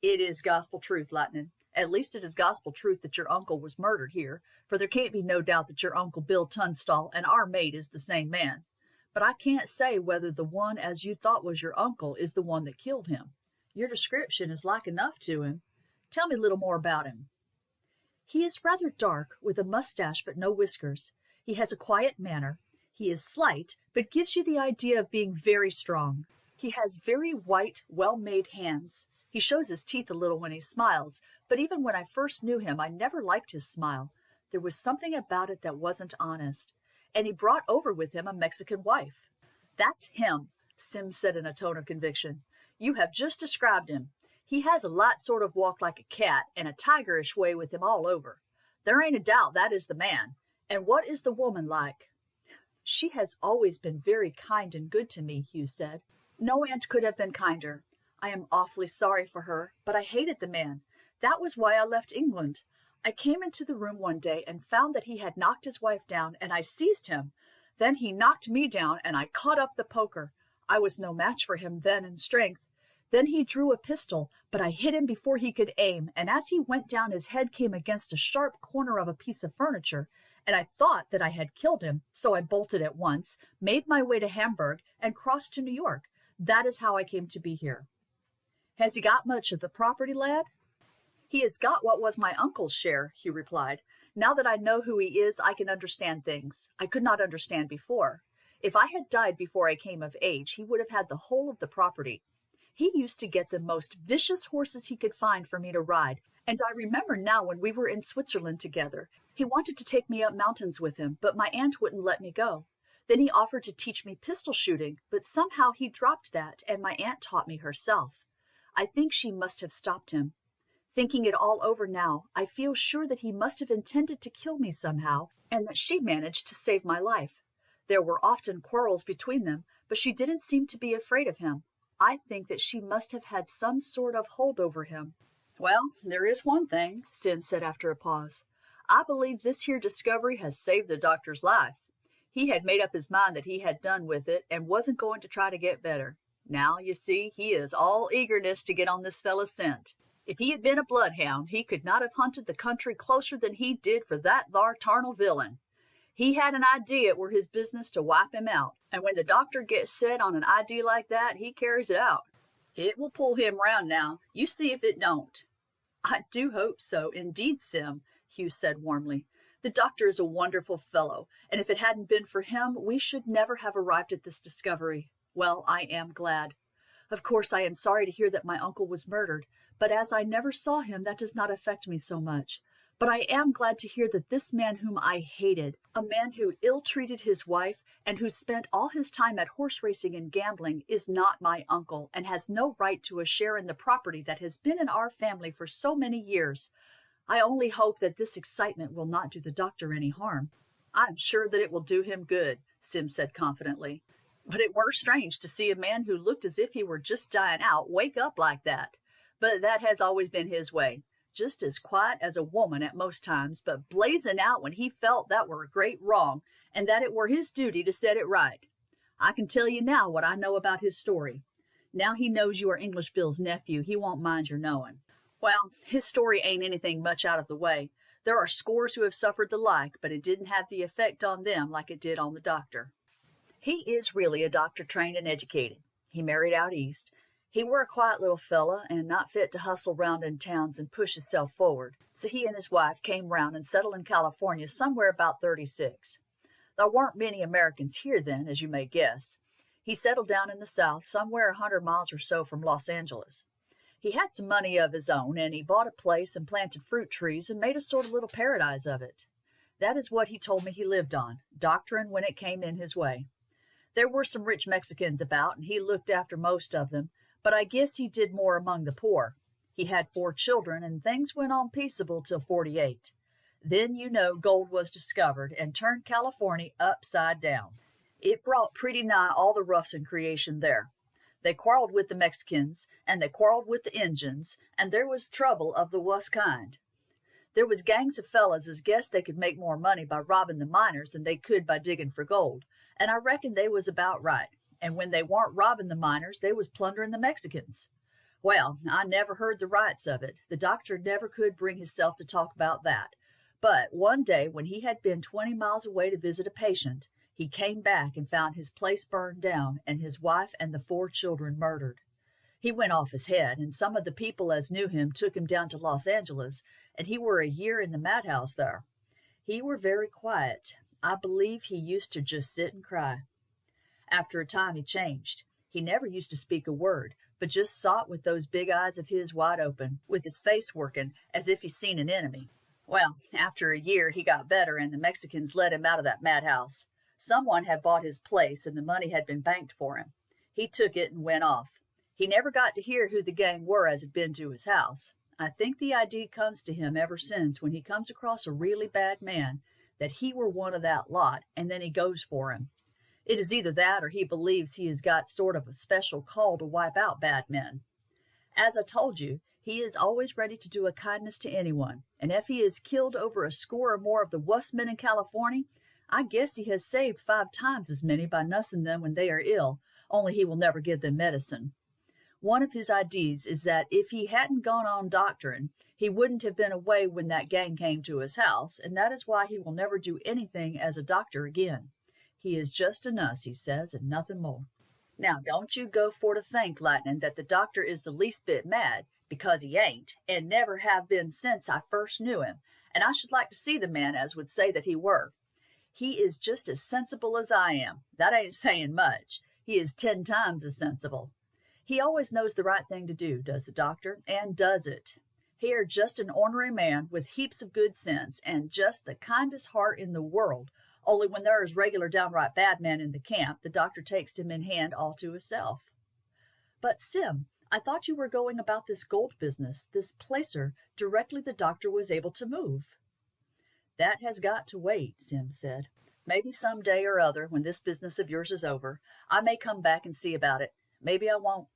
Speaker 1: It is gospel truth, Lightning. At least it is gospel truth that your uncle was murdered here, for there can't be no doubt that your Uncle Bill Tunstall and our mate is the same man. But I can't say whether the one as you thought was your uncle is the one that killed him. Your description is like enough to him. Tell me a little more about him. He is rather dark, with a mustache but no whiskers. He has a quiet manner. He is slight, but gives you the idea of being very strong. He has very white, well-made hands. He shows his teeth a little when he smiles, but even when I first knew him, I never liked his smile. There was something about it that wasn't honest. and he brought over with him a Mexican wife. That's him, Sim said in a tone of conviction. You have just described him. He has a light sort of walk like a cat, and a tigerish way with him all over. There ain't a doubt that is the man. And what is the woman like? She has always been very kind and good to me, Hugh said. No aunt could have been kinder. I am awfully sorry for her, but I hated the man. That was why I left England. I came into the room one day and found that he had knocked his wife down, and I seized him. Then he knocked me down, and I caught up the poker. I was no match for him then in strength. Then he drew a pistol, but I hit him before he could aim, and as he went down his head came against a sharp corner of a piece of furniture, and I thought that I had killed him, so I bolted at once, made my way to Hamburg, and crossed to New York. That is how I came to be here. Has he got much of the property, lad? He has got what was my uncle's share, Hugh replied. Now that I know who he is, I can understand things I could not understand before. If I had died before I came of age, he would have had the whole of the property. He used to get the most vicious horses he could find for me to ride, and I remember now when we were in Switzerland together. He wanted to take me up mountains with him, but my aunt wouldn't let me go. Then he offered to teach me pistol shooting, but somehow he dropped that, and my aunt taught me herself. I think she must have stopped him. Thinking it all over now, I feel sure that he must have intended to kill me somehow, and that she managed to save my life. There were often quarrels between them, but she didn't seem to be afraid of him. I think that she must have had some sort of hold over him. Well, there is one thing, Sim said after a pause. I believe this here discovery has saved the doctor's life. He had made up his mind that he had done with it and wasn't going to try to get better. Now, you see, he is all eagerness to get on this fellow's scent. If he had been a bloodhound, he could not have hunted the country closer than he did for that thar tarnal villain. He had an idea it were his business to wipe him out, and when the doctor gets set on an idea like that, he carries it out. It will pull him round now. You see if it don't. I do hope so, indeed, Sim, Hugh said warmly. The doctor is a wonderful fellow, and if it hadn't been for him, we should never have arrived at this discovery. Well, I am glad. Of course, I am sorry to hear that my uncle was murdered, but as I never saw him, that does not affect me so much. But I am glad to hear that this man whom I hated, a man who ill-treated his wife and who spent all his time at horse racing and gambling, is not my uncle and has no right to a share in the property that has been in our family for so many years. I only hope that this excitement will not do the doctor any harm. I'm sure that it will do him good, Sim said confidently. But it were strange to see a man who looked as if he were just dying out wake up like that. But that has always been his way. Just as quiet as a woman at most times, but blazing out when he felt that were a great wrong, and that it were his duty to set it right. I can tell you now what I know about his story. Now he knows you are English Bill's nephew, he won't mind your knowing. Well, his story ain't anything much out of the way. There are scores who have suffered the like, but it didn't have the effect on them like it did on the doctor. He is really a doctor trained and educated. He married out east. He were a quiet little fella and not fit to hustle round in towns and push himself forward, so he and his wife came round and settled in California somewhere about 36. There weren't many Americans here then, as you may guess. He settled down in the South, somewhere 100 miles or so from Los Angeles. He had some money of his own, and he bought a place and planted fruit trees and made a sort of little paradise of it. That is what he told me he lived on, doctoring when it came in his way. There were some rich Mexicans about, and he looked after most of them, but I guess he did more among the poor. He had 4 children, and things went on peaceable till 48. Then, you know, gold was discovered and turned California upside down. It brought pretty nigh all the roughs in creation there. They quarreled with the Mexicans, and they quarreled with the Injuns, and there was trouble of the wuss kind. There was gangs of fellas as guessed they could make more money by robbing the miners than they could by digging for gold, and I reckon they was about right. And when they weren't robbing the miners, they was plundering the Mexicans. Well, I never heard the rights of it. The doctor never could bring himself to talk about that. But one day, when he had been 20 miles away to visit a patient, he came back and found his place burned down and his wife and the 4 children murdered. He went off his head, and some of the people as knew him took him down to Los Angeles, and he were a year in the madhouse there. He were very quiet. I believe he used to just sit and cry. After a time he changed. He never used to speak a word, but just sot with those big eyes of his wide open, with his face working, as if he seen an enemy. Well, after a year he got better, and the Mexicans let him out of that madhouse. Someone had bought his place, and the money had been banked for him. He took it and went off. He never got to hear who the gang were as had been to his house. I think the idea comes to him ever since when he comes across a really bad man that he were one of that lot, and then he goes for him. It is either that or he believes he has got sort of a special call to wipe out bad men. As I told you, he is always ready to do a kindness to anyone, and if he has killed over a score or more of the wuss men in California, I guess he has saved 5 times as many by nussing them when they are ill, only he will never give them medicine. One of his ideas is that if he hadn't gone on doctoring, he wouldn't have been away when that gang came to his house, and that is why he will never do anything as a doctor again. He is just a nuss, he says, and nothing more. Now, don't you go for to think, Lightning, that the doctor is the least bit mad, because he ain't, and never have been since I first knew him, and I should like to see the man as would say that he were. He is just as sensible as I am. That ain't saying much. He is 10 times as sensible. He always knows the right thing to do, does the doctor, and does it. He are just an ornery man with heaps of good sense, and just the kindest heart in the world, only when there is regular downright bad men in the camp, the doctor takes him in hand all to himself. But, Sim, I thought you were going about this gold business, this placer, directly the doctor was able to move. That has got to wait, Sim said. Maybe some day or other, when this business of yours is over, I may come back and see about it. Maybe I won't.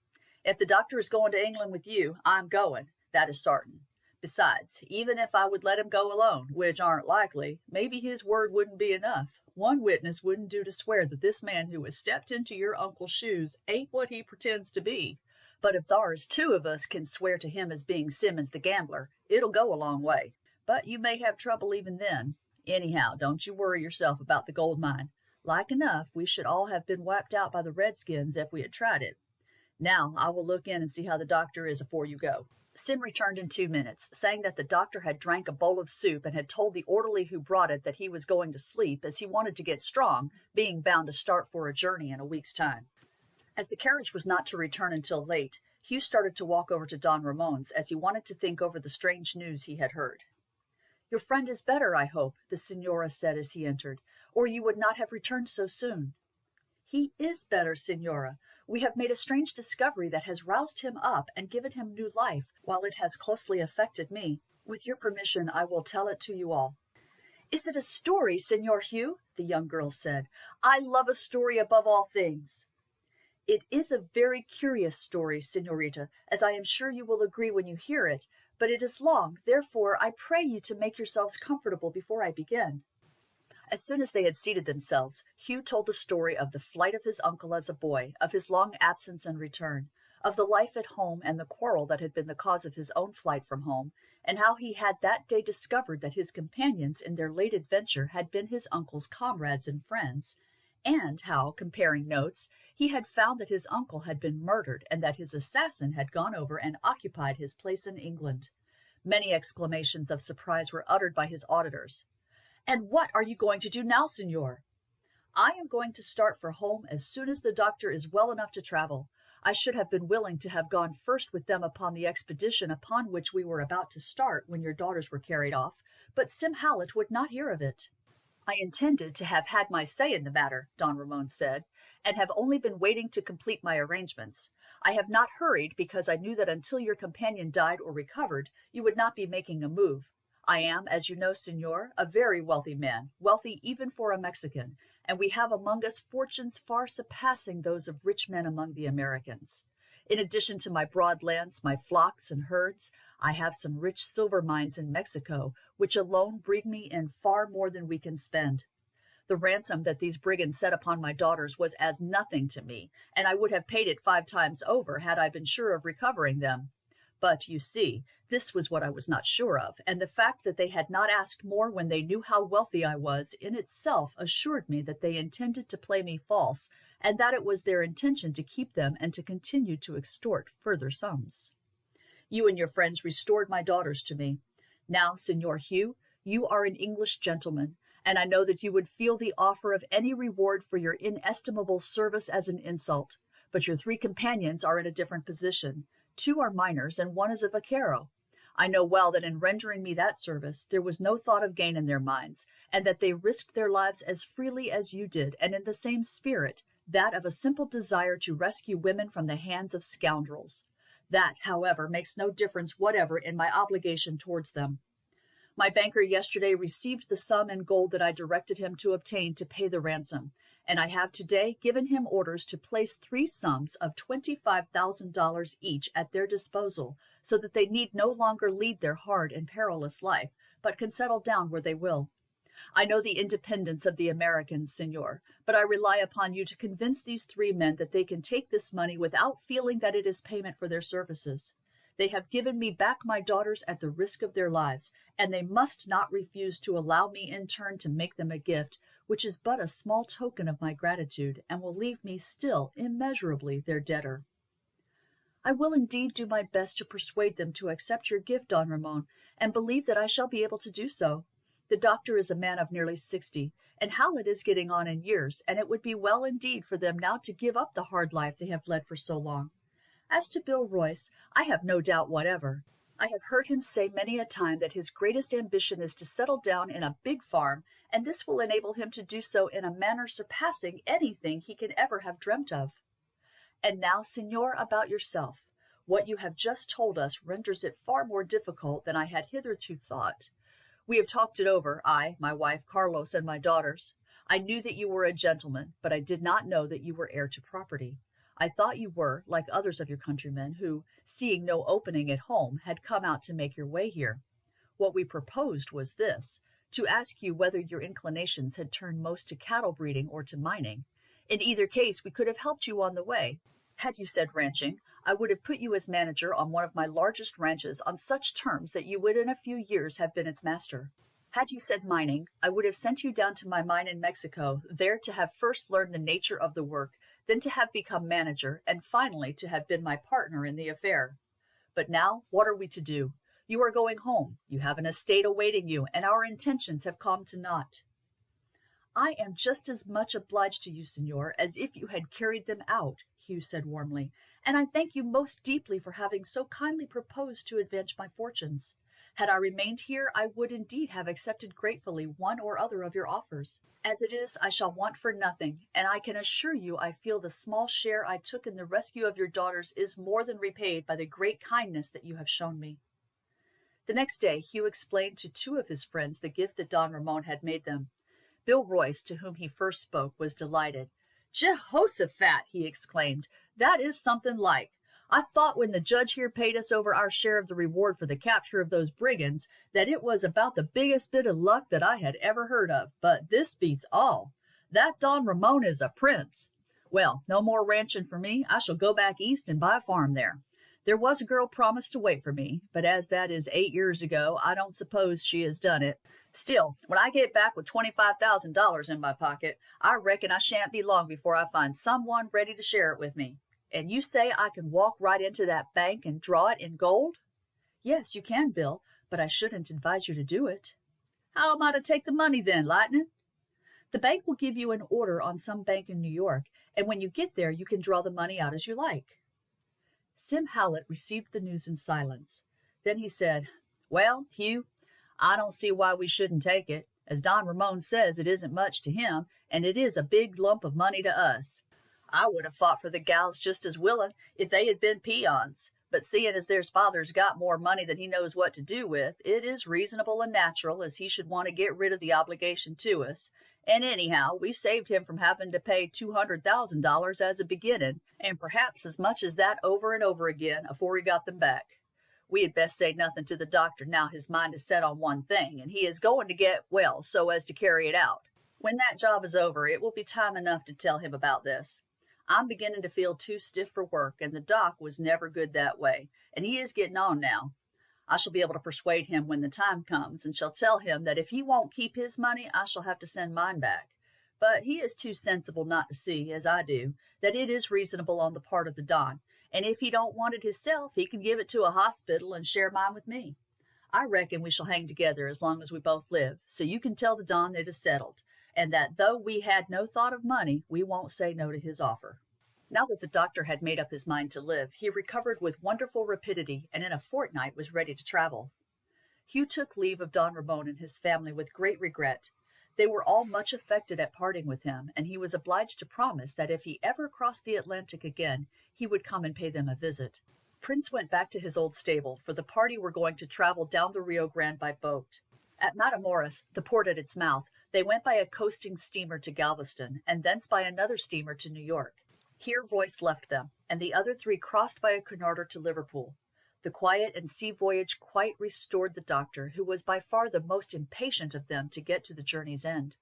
Speaker 1: If the doctor is going to England with you, I'm going, that is certain. Besides, even if I would let him go alone, which aren't likely, maybe his word wouldn't be enough. One witness wouldn't do to swear that this man who has stepped into your uncle's shoes ain't what he pretends to be. But if there's 2 of us can swear to him as being Simmons the gambler, it'll go a long way. But you may have trouble even then. Anyhow, don't you worry yourself about the gold mine. Like enough, we should all have been wiped out by the Redskins if we had tried it. Now, I will look in and see how the doctor is afore you go. Sim returned in 2 minutes, saying that the doctor had drank a bowl of soup and had told the orderly who brought it that he was going to sleep as he wanted to get strong, being bound to start for a journey in a week's time. As the carriage was not to return until late, Hugh started to walk over to Don Ramon's as he wanted to think over the strange news he had heard. "Your friend is better, I hope," the Signora said as he entered, "or you would not have returned so soon." "He is better, Signora. We have made a strange discovery that has roused him up and given him new life, while it has closely affected me. With your permission, I will tell it to you all." "Is it a story, Signor Hugh?" the young girl said. "I love a story above all things." "It is a very curious story, Signorita, as I am sure you will agree when you hear it, but it is long, therefore I pray you to make yourselves comfortable before I begin." As soon as they had seated themselves, Hugh told the story of the flight of his uncle as a boy, of his long absence and return, of the life at home and the quarrel that had been the cause of his own flight from home, and how he had that day discovered that his companions in their late adventure had been his uncle's comrades and friends, and how, comparing notes, he had found that his uncle had been murdered and that his assassin had gone over and occupied his place in England. Many exclamations of surprise were uttered by his auditors. "And what are you going to do now, Signor?" "I am going to start for home as soon as the doctor is well enough to travel. I should have been willing to have gone first with them upon the expedition upon which we were about to start when your daughters were carried off, but Sim Hallett would not hear of it." "I intended to have had my say in the matter," Don Ramon said, "and have only been waiting to complete my arrangements. I have not hurried because I knew that until your companion died or recovered, you would not be making a move. I am, as you know, Signor, a very wealthy man, wealthy even for a Mexican, and we have among us fortunes far surpassing those of rich men among the Americans. In addition to my broad lands, my flocks and herds, I have some rich silver mines in Mexico, which alone bring me in far more than we can spend. The ransom that these brigands set upon my daughters was as nothing to me, and I would have paid it 5 times over had I been sure of recovering them. But, you see, this was what I was not sure of, and the fact that they had not asked more when they knew how wealthy I was, in itself assured me that they intended to play me false, and that it was their intention to keep them and to continue to extort further sums. You and your friends restored my daughters to me. Now, Signor Hugh, you are an English gentleman, and I know that you would feel the offer of any reward for your inestimable service as an insult, but your 3 companions are in a different position. 2 are minors and 1 is a vaquero. I know well that in rendering me that service there was no thought of gain in their minds, and that they risked their lives as freely as you did, and in the same spirit, that of a simple desire to rescue women from the hands of scoundrels. That, however, makes no difference whatever in my obligation towards them. My banker yesterday received the sum in gold that I directed him to obtain to pay the ransom, and I have today given him orders to place 3 sums of $25,000 each at their disposal, so that they need no longer lead their hard and perilous life, but can settle down where they will. I know the independence of the Americans, Senor, but I rely upon you to convince these 3 men that they can take this money without feeling that it is payment for their services. They have given me back my daughters at the risk of their lives, and they must not refuse to allow me in turn to make them a gift, which is but a small token of my gratitude, and will leave me still immeasurably their debtor. I will indeed do my best to persuade them to accept your gift, Don Ramon, and believe that I shall be able to do so. The doctor is a man of nearly 60, and Howlett is getting on in years, and it would be well indeed for them now to give up the hard life they have led for so long. As to Bill Royce, I have no doubt whatever. I have heard him say many a time that his greatest ambition is to settle down in a big farm, and this will enable him to do so in a manner surpassing anything he can ever have dreamt of. And now, Senor, about yourself. What you have just told us renders it far more difficult than I had hitherto thought. We have talked it over, I, my wife, Carlos, and my daughters. I knew that you were a gentleman, but I did not know that you were heir to property. I thought you were, like others of your countrymen, who, seeing no opening at home, had come out to make your way here. What we proposed was this, to ask you whether your inclinations had turned most to cattle breeding or to mining. In either case, we could have helped you on the way. Had you said ranching, I would have put you as manager on one of my largest ranches on such terms that you would in a few years have been its master. Had you said mining, I would have sent you down to my mine in Mexico, there to have first learned the nature of the work, then to have become manager, and finally to have been my partner in the affair. But now, what are we to do? You are going home, you have an estate awaiting you, and our intentions have come to naught. I am just as much obliged to you, Senor, as if you had carried them out, Hugh said warmly, and I thank you most deeply for having so kindly proposed to advance my fortunes. Had I remained here, I would indeed have accepted gratefully one or other of your offers. As it is, I shall want for nothing, and I can assure you I feel the small share I took in the rescue of your daughters is more than repaid by the great kindness that you have shown me. The next day, Hugh explained to 2 of his friends the gift that Don Ramon had made them. Bill Royce, to whom he first spoke, was delighted. Jehoshaphat, he exclaimed, that is something like. I thought when the judge here paid us over our share of the reward for the capture of those brigands, that it was about the biggest bit of luck that I had ever heard of, but this beats all. That Don Ramon is a prince. Well, no more ranching for me. I shall go back east and buy a farm there. There was a girl promised to wait for me, but as that is 8 years ago, I don't suppose she has done it. Still, when I get back with $25,000 in my pocket, I reckon I shan't be long before I find someone ready to share it with me. And you say I can walk right into that bank and draw it in gold? Yes, you can, Bill, but I shouldn't advise you to do it. How am I to take the money then, Lightning? The bank will give you an order on some bank in New York, and when you get there you can draw the money out as you like. Sim Howlett received the news in silence. Then he said, Well, Hugh, I don't see why we shouldn't take it. As Don Ramon says, it isn't much to him, and it is a big lump of money to us. I would have fought for the gals just as willing if they had been peons, but seeing as their father's got more money than he knows what to do with, it is reasonable and natural as he should want to get rid of the obligation to us. And anyhow, we saved him from having to pay $200,000 as a beginning, and perhaps as much as that over and over again afore he got them back. We had best say nothing to the doctor now his mind is set on one thing, and he is going to get well so as to carry it out. When that job is over, it will be time enough to tell him about this. I'm beginning to feel too stiff for work, and the doc was never good that way, and he is getting on now. I shall be able to persuade him when the time comes, and shall tell him that if he won't keep his money, I shall have to send mine back. But he is too sensible not to see, as I do, that it is reasonable on the part of the Don, and if he don't want it hisself, he can give it to a hospital and share mine with me. I reckon we shall hang together as long as we both live, so you can tell the Don it is settled, and that though we had no thought of money, we won't say no to his offer. Now that the doctor had made up his mind to live, he recovered with wonderful rapidity and in a fortnight was ready to travel. Hugh took leave of Don Ramon and his family with great regret. They were all much affected at parting with him, and he was obliged to promise that if he ever crossed the Atlantic again, he would come and pay them a visit. Prince went back to his old stable, for the party were going to travel down the Rio Grande by boat. At Matamoros, the port at its mouth, they went by a coasting steamer to Galveston, and thence by another steamer to New York. Here Royce left them, and the other three crossed by a Cunarder to Liverpool. The quiet and sea voyage quite restored the doctor, who was by far the most impatient of them to get to the journey's end.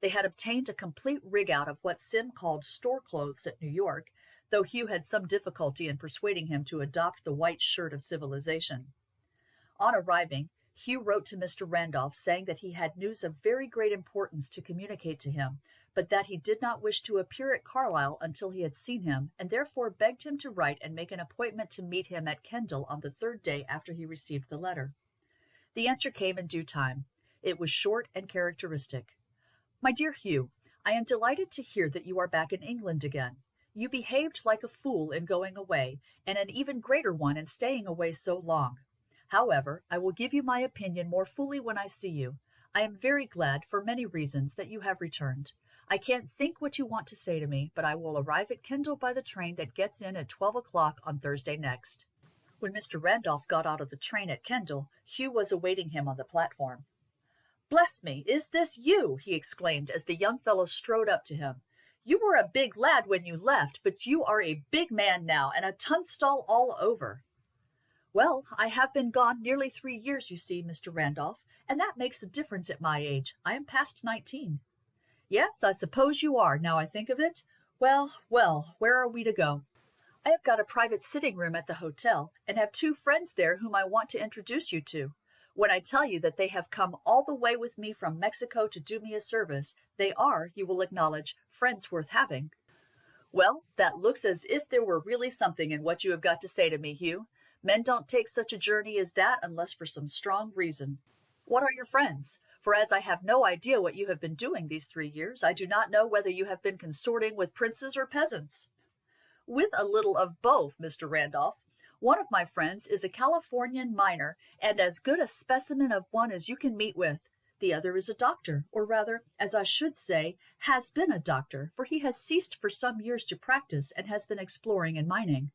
Speaker 1: They had obtained a complete rig-out of what Sim called store clothes at New York, though Hugh had some difficulty in persuading him to adopt the white shirt of civilization. On arriving, Hugh wrote to Mr. Randolph saying that he had news of very great importance to communicate to him, but that he did not wish to appear at Carlisle until he had seen him, and therefore begged him to write and make an appointment to meet him at Kendal on the third day after he received the letter. The answer came in due time. It was short and characteristic. My dear Hugh, I am delighted to hear that you are back in England again. You behaved like a fool in going away, and an even greater one in staying away so long. However, I will give you my opinion more fully when I see you. I am very glad, for many reasons, that you have returned. I can't think what you want to say to me, but I will arrive at Kendal by the train that gets in at 12 o'clock on Thursday next. When Mr. Randolph got out of the train at Kendal, Hugh was awaiting him on the platform. "Bless me, is this you?" he exclaimed as the young fellow strode up to him. "You were a big lad when you left, but you are a big man now, and a Tunstall all over." "Well, I have been gone nearly 3 years, you see, Mr. Randolph, and that makes a difference at my age. I am past 19. "Yes, I suppose you are, now I think of it. Well, well, where are we to go?" "I have got a private sitting room at the hotel, and have 2 friends there whom I want to introduce you to. When I tell you that they have come all the way with me from Mexico to do me a service, they are, you will acknowledge, friends worth having." "Well, that looks as if there were really something in what you have got to say to me, Hugh. Men don't take such a journey as that unless for some strong reason. What are your friends? For as I have no idea what you have been doing these 3 years, I do not know whether you have been consorting with princes or peasants." "With a little of both, Mr. Randolph. One of my friends is a Californian miner, and as good a specimen of one as you can meet with. The other is a doctor, or rather, as I should say, has been a doctor, for he has ceased for some years to practice and has been exploring in mining."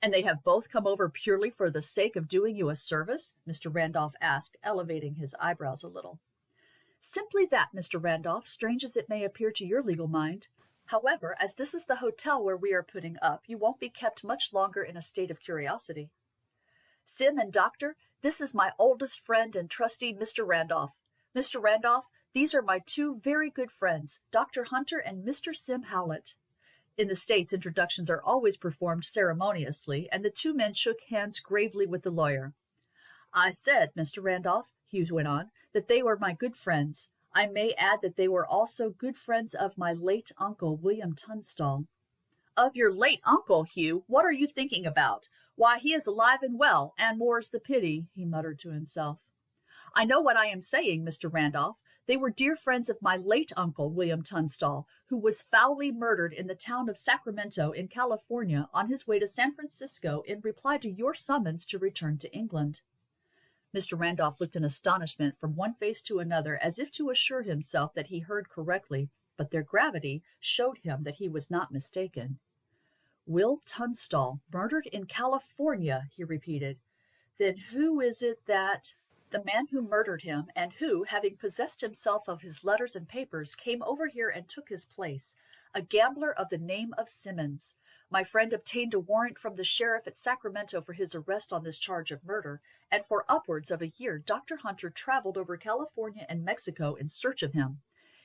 Speaker 1: "And they have both come over purely for the sake of doing you a service?" Mr. Randolph asked, elevating his eyebrows a little. "Simply that, Mr. Randolph, strange as it may appear to your legal mind. However, as this is the hotel where we are putting up, you won't be kept much longer in a state of curiosity. Sim and Doctor, this is my oldest friend and trustee, Mr. Randolph. Mr. Randolph, these are my 2 very good friends, Dr. Hunter and Mr. Sim Howlett." In the States, introductions are always performed ceremoniously, and the 2 men shook hands gravely with the lawyer. "I said, Mr. Randolph," Hugh went on, "that they were my good friends. I may add that they were also good friends of my late uncle, William Tunstall." "Of your late uncle, Hugh? What are you thinking about? Why, he is alive and well, and more's the pity," he muttered to himself. "I know what I am saying, Mr. Randolph. They were dear friends of my late uncle, William Tunstall, who was foully murdered in the town of Sacramento in California on his way to San Francisco in reply to your summons to return to England." Mr. Randolph looked in astonishment from one face to another as if to assure himself that he heard correctly, but their gravity showed him that he was not mistaken. "Will Tunstall, murdered in California," he repeated. "Then who is it that—" "The man who murdered him, and who, having possessed himself of his letters and papers, came over here and took his place, a gambler of the name of Simmons. My friend obtained a warrant from the sheriff at Sacramento for his arrest on this charge of murder, and for upwards of a year Dr. Hunter traveled over California and Mexico in search of him.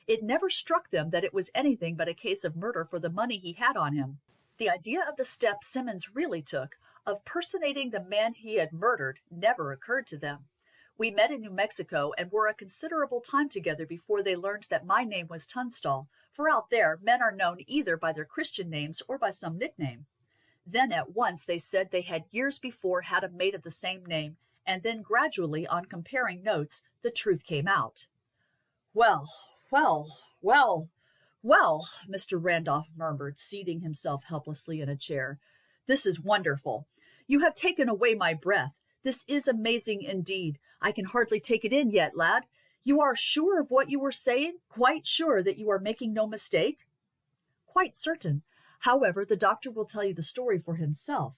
Speaker 1: It never struck them that it was anything but a case of murder for the money he had on him. The idea of the step Simmons really took, of personating the man he had murdered, never occurred to them. We met in New Mexico and were a considerable time together before they learned that my name was Tunstall, for out there men are known either by their Christian names or by some nickname. Then at once they said they had years before had a mate of the same name, and then gradually, on comparing notes, the truth came out." "Well, well, well! "Well," Mr. Randolph murmured, seating himself helplessly in a chair, "this is wonderful. You have taken away my breath. This is amazing indeed. I can hardly take it in yet, lad. You are sure of what you were saying? Quite sure that you are making no mistake?" "Quite certain. However, the doctor will tell you the story for himself."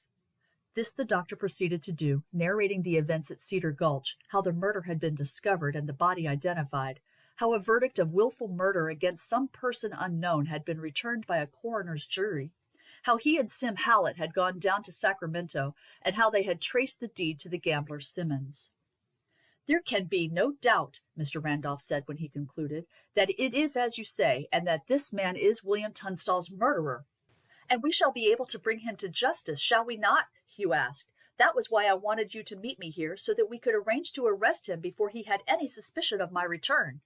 Speaker 1: This the doctor proceeded to do, narrating the events at Cedar Gulch, how the murder had been discovered and the body identified, how a verdict of willful murder against some person unknown had been returned by a coroner's jury, how he and Sim Hallett had gone down to Sacramento, and how they had traced the deed to the gambler Simmons. "There can be no doubt," Mr. Randolph said when he concluded, "that it is as you say, and that this man is William Tunstall's murderer." "And we shall be able to bring him to justice, shall we not?" Hugh asked. "That was why I wanted you to meet me here, so that we could arrange to arrest him before he had any suspicion of my return."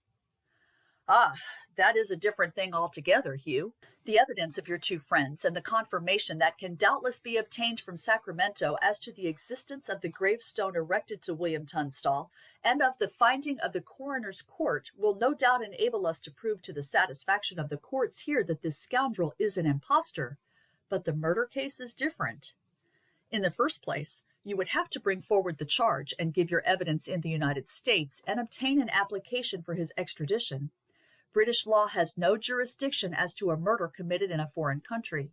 Speaker 1: "Ah, that is a different thing altogether, Hugh. The evidence of your two friends, and the confirmation that can doubtless be obtained from Sacramento as to the existence of the gravestone erected to William Tunstall, and of the finding of the coroner's court, will no doubt enable us to prove to the satisfaction of the courts here that this scoundrel is an impostor. But the murder case is different. In the first place, you would have to bring forward the charge and give your evidence in the United States and obtain an application for his extradition. British law has no jurisdiction as to a murder committed in a foreign country.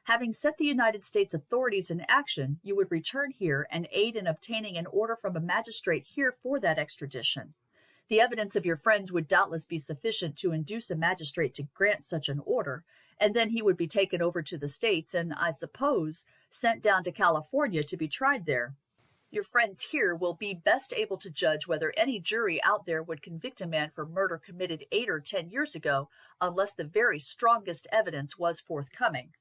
Speaker 1: Having set the United States authorities in action, you would return here and aid in obtaining an order from a magistrate here for that extradition. The evidence of your friends would doubtless be sufficient to induce a magistrate to grant such an order, and then he would be taken over to the States and, I suppose, sent down to California to be tried there. Your friends here will be best able to judge whether any jury out there would convict a man for murder committed 8 or 10 years ago, unless the very strongest evidence was forthcoming.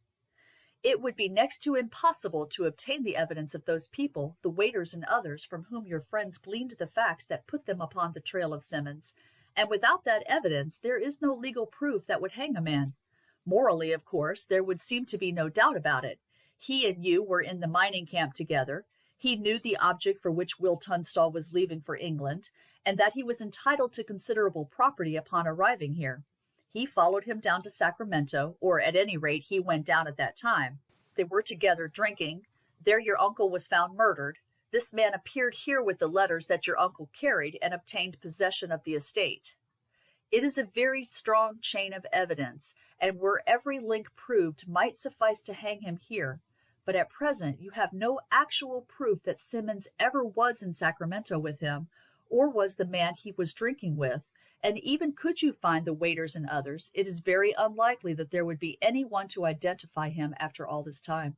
Speaker 1: It would be next to impossible to obtain the evidence of those people, the waiters and others, from whom your friends gleaned the facts that put them upon the trail of Simmons, and without that evidence there is no legal proof that would hang a man. Morally, of course, there would seem to be no doubt about it. He and you were in the mining camp together. He knew the object for which Will Tunstall was leaving for England, and that he was entitled to considerable property upon arriving here. He followed him down to Sacramento, or at any rate he went down at that time. They were together drinking. There your uncle was found murdered. This man appeared here with the letters that your uncle carried and obtained possession of the estate. It is a very strong chain of evidence, and were every link proved might suffice to hang him here. But at present you have no actual proof that Simmons ever was in Sacramento with him, or was the man he was drinking with, and even could you find the waiters and others, it is very unlikely that there would be any one to identify him after all this time.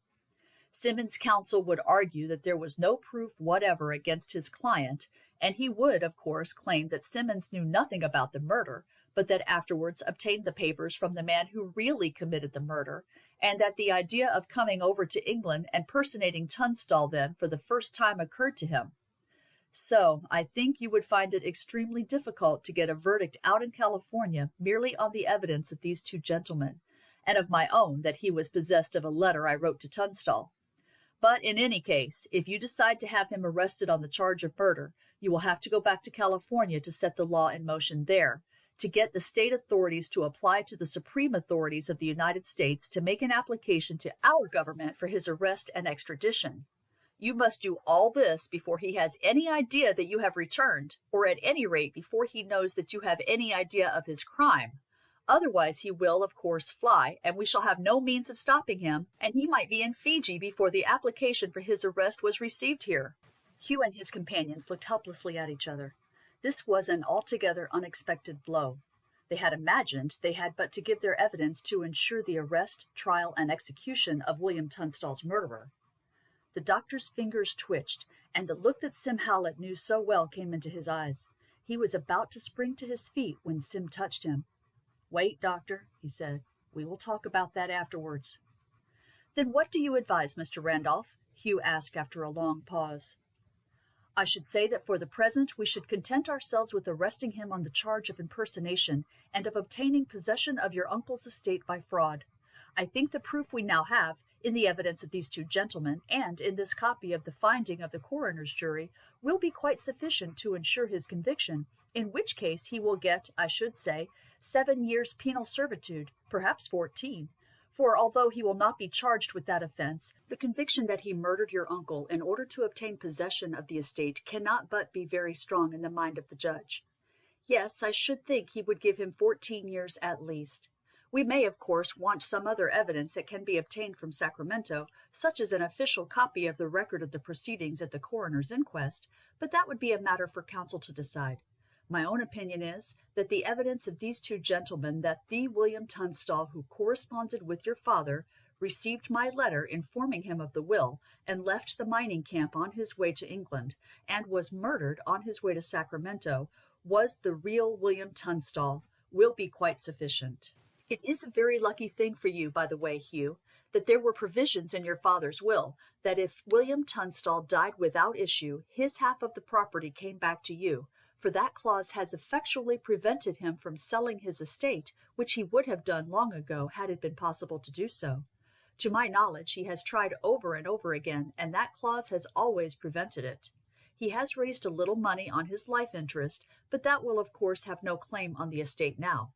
Speaker 1: Simmons' counsel would argue that there was no proof whatever against his client, and he would, of course, claim that Simmons knew nothing about the murder, but that afterwards obtained the papers from the man who really committed the murder, and that the idea of coming over to England and personating Tunstall then for the first time occurred to him. So, I think you would find it extremely difficult to get a verdict out in California merely on the evidence of these two gentlemen, and of my own that he was possessed of a letter I wrote to Tunstall. But in any case, if you decide to have him arrested on the charge of murder, you will have to go back to California to set the law in motion there, to get the state authorities to apply to the supreme authorities of the United States to make an application to our government for his arrest and extradition. You must do all this before he has any idea that you have returned, or at any rate before he knows that you have any idea of his crime. Otherwise he will, of course, fly, and we shall have no means of stopping him, and he might be in Fiji before the application for his arrest was received here." Hugh and his companions looked helplessly at each other. This was an altogether unexpected blow. They had imagined they had but to give their evidence to ensure the arrest, trial, and execution of William Tunstall's murderer. The doctor's fingers twitched, and the look that Sim Hallett knew so well came into his eyes. He was about to spring to his feet when Sim touched him. "Wait, doctor," he said. "We will talk about that afterwards." "Then what do you advise, Mr. Randolph?" Hugh asked after a long pause. "I should say that for the present we should content ourselves with arresting him on the charge of impersonation and of obtaining possession of your uncle's estate by fraud. I think the proof we now have, in the evidence of these two gentlemen, and in this copy of the finding of the coroner's jury, will be quite sufficient to ensure his conviction, in which case he will get, I should say, 7 years penal servitude, perhaps 14. For although he will not be charged with that offense, the conviction that he murdered your uncle in order to obtain possession of the estate cannot but be very strong in the mind of the judge. Yes, I should think he would give him 14 years at least. We may, of course, want some other evidence that can be obtained from Sacramento, such as an official copy of the record of the proceedings at the coroner's inquest, but that would be a matter for counsel to decide. My own opinion is that the evidence of these two gentlemen that the William Tunstall who corresponded with your father received my letter informing him of the will, and left the mining camp on his way to England, and was murdered on his way to Sacramento, was the real William Tunstall, will be quite sufficient. It is a very lucky thing for you, by the way, Hugh, that there were provisions in your father's will that if William Tunstall died without issue, his half of the property came back to you, for that clause has effectually prevented him from selling his estate, which he would have done long ago had it been possible to do so. To my knowledge, he has tried over and over again, and that clause has always prevented it. He has raised a little money on his life interest, but that will of course have no claim on the estate now.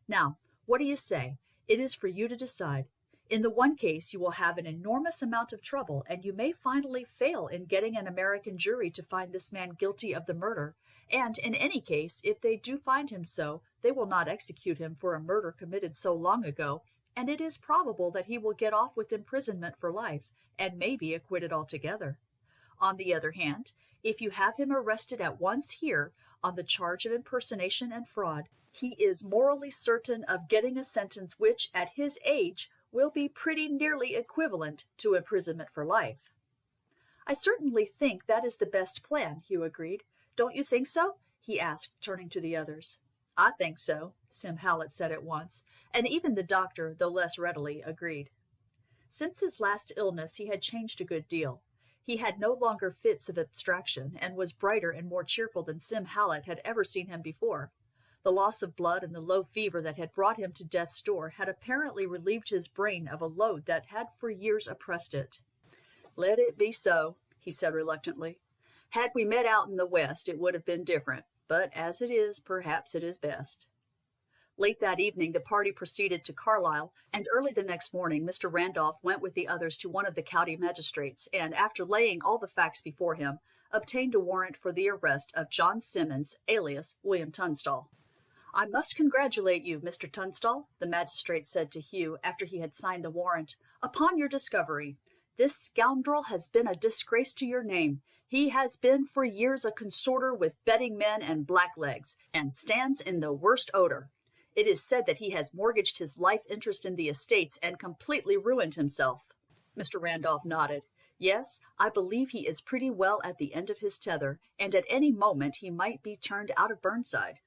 Speaker 1: Now, what do you say? It is for you to decide. In the one case, you will have an enormous amount of trouble, and you may finally fail in getting an American jury to find this man guilty of the murder, and in any case, if they do find him so, they will not execute him for a murder committed so long ago, and it is probable that he will get off with imprisonment for life, and may be acquitted altogether. On the other hand, if you have him arrested at once here on the charge of impersonation and fraud, he is morally certain of getting a sentence which, at his age, will be pretty nearly equivalent to imprisonment for life. I certainly think that is the best plan, Hugh agreed. Don't you think so? He asked, turning to the others. I think so, Sim Hallett said at once, and even the doctor, though less readily, agreed. Since his last illness he had changed a good deal. He had no longer fits of abstraction, and was brighter and more cheerful than Sim Hallett had ever seen him before. The loss of blood and the low fever that had brought him to death's door had apparently relieved his brain of a load that had for years oppressed it. Let it be so, he said reluctantly. Had we met out in the West, it would have been different, but as it is, perhaps it is best. Late that evening the party proceeded to Carlisle, and early the next morning Mr. Randolph went with the others to one of the county magistrates, and after laying all the facts before him, obtained a warrant for the arrest of John Simmons, alias William Tunstall. I must congratulate you, Mr. Tunstall, the magistrate said to Hugh after he had signed the warrant, upon your discovery. This scoundrel has been a disgrace to your name. He has been for years a consorter with betting men and blacklegs, and stands in the worst odor. It is said that he has mortgaged his life interest in the estates and completely ruined himself. Mr. Randolph nodded. Yes, I believe he is pretty well at the end of his tether, and at any moment he might be turned out of Burnside.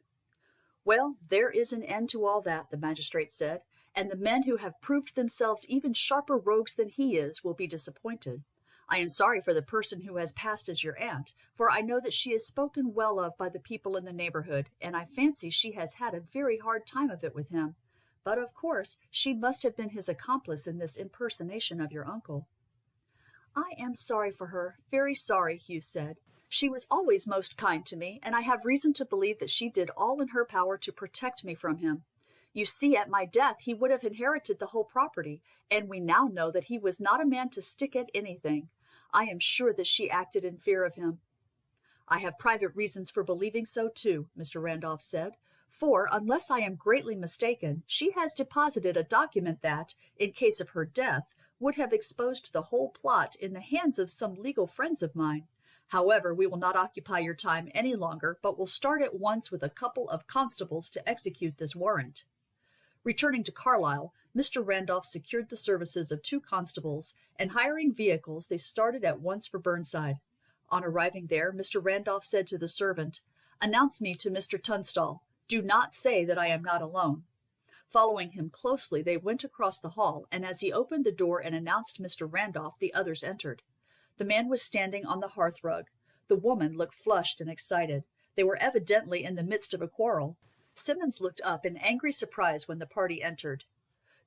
Speaker 1: Well, there is an end to all that, the magistrate said, and the men who have proved themselves even sharper rogues than he is will be disappointed. I am sorry for the person who has passed as your aunt, for I know that she is spoken well of by the people in the neighborhood, and I fancy she has had a very hard time of it with him. But of course she must have been his accomplice in this impersonation of your uncle. I am sorry for her, very sorry, Hugh said. She was always most kind to me, and I have reason to believe that she did all in her power to protect me from him. You see, at my death he would have inherited the whole property, and we now know that he was not a man to stick at anything. I am sure that she acted in fear of him. I have private reasons for believing so too, Mr. Randolph said, for, unless I am greatly mistaken, she has deposited a document that, in case of her death, would have exposed the whole plot in the hands of some legal friends of mine. However, we will not occupy your time any longer, but will start at once with a couple of constables to execute this warrant. Returning to Carlisle, Mr. Randolph secured the services of 2 constables, and hiring vehicles, they started at once for Burnside. On arriving there, Mr. Randolph said to the servant, "Announce me to Mr. Tunstall. Do not say that I am not alone." Following him closely, they went across the hall, and as he opened the door and announced Mr. Randolph, the others entered. The man was standing on the hearth-rug. The woman looked flushed and excited. They were evidently in the midst of a quarrel. Simmons looked up in angry surprise when the party entered.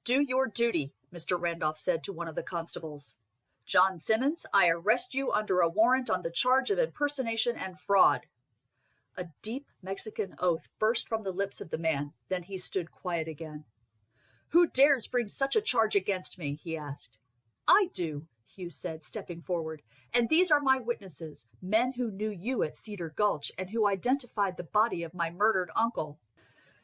Speaker 1: "Do your duty," Mr. Randolph said to one of the constables. "John Simmons, I arrest you under a warrant on the charge of impersonation and fraud." A deep Mexican oath burst from the lips of the man. Then he stood quiet again. "Who dares bring such a charge against me?" he asked. "I do," Hugh said, stepping forward. "And these are my witnesses, men who knew you at Cedar Gulch and who identified the body of my murdered uncle."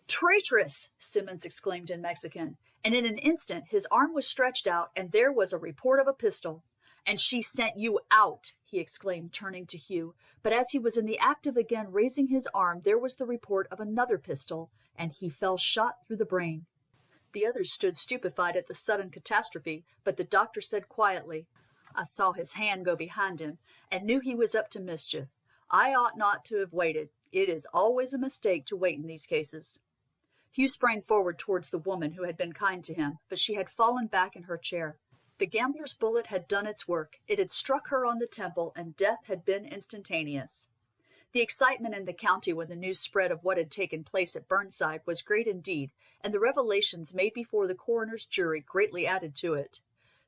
Speaker 1: "Traitress!" Simmons exclaimed in Mexican, and in an instant his arm was stretched out and there was a report of a pistol. "And she sent you out!" he exclaimed, turning to Hugh, but as he was in the act of again raising his arm there was the report of another pistol, and he fell shot through the brain. The others stood stupefied at the sudden catastrophe, but the doctor said quietly, "I saw his hand go behind him, and knew he was up to mischief. I ought not to have waited. It is always a mistake to wait in these cases." Hugh sprang forward towards the woman who had been kind to him, but she had fallen back in her chair. The gambler's bullet had done its work. It had struck her on the temple, and death had been instantaneous. The excitement in the county when the news spread of what had taken place at Burnside was great indeed, and the revelations made before the coroner's jury greatly added to it.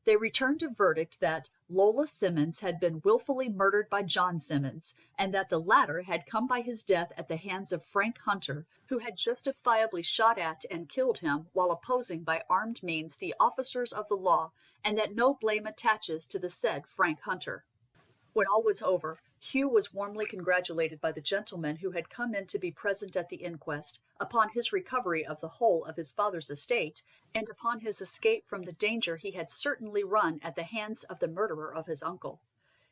Speaker 1: They returned a verdict that Lola Simmons had been willfully murdered by John Simmons, and that the latter had come by his death at the hands of Frank Hunter, who had justifiably shot at and killed him while opposing by armed means the officers of the law, and that no blame attaches to the said Frank Hunter. When all was over, Hugh was warmly congratulated by the gentlemen who had come in to be present at the inquest, upon his recovery of the whole of his father's estate, and upon his escape from the danger he had certainly run at the hands of the murderer of his uncle.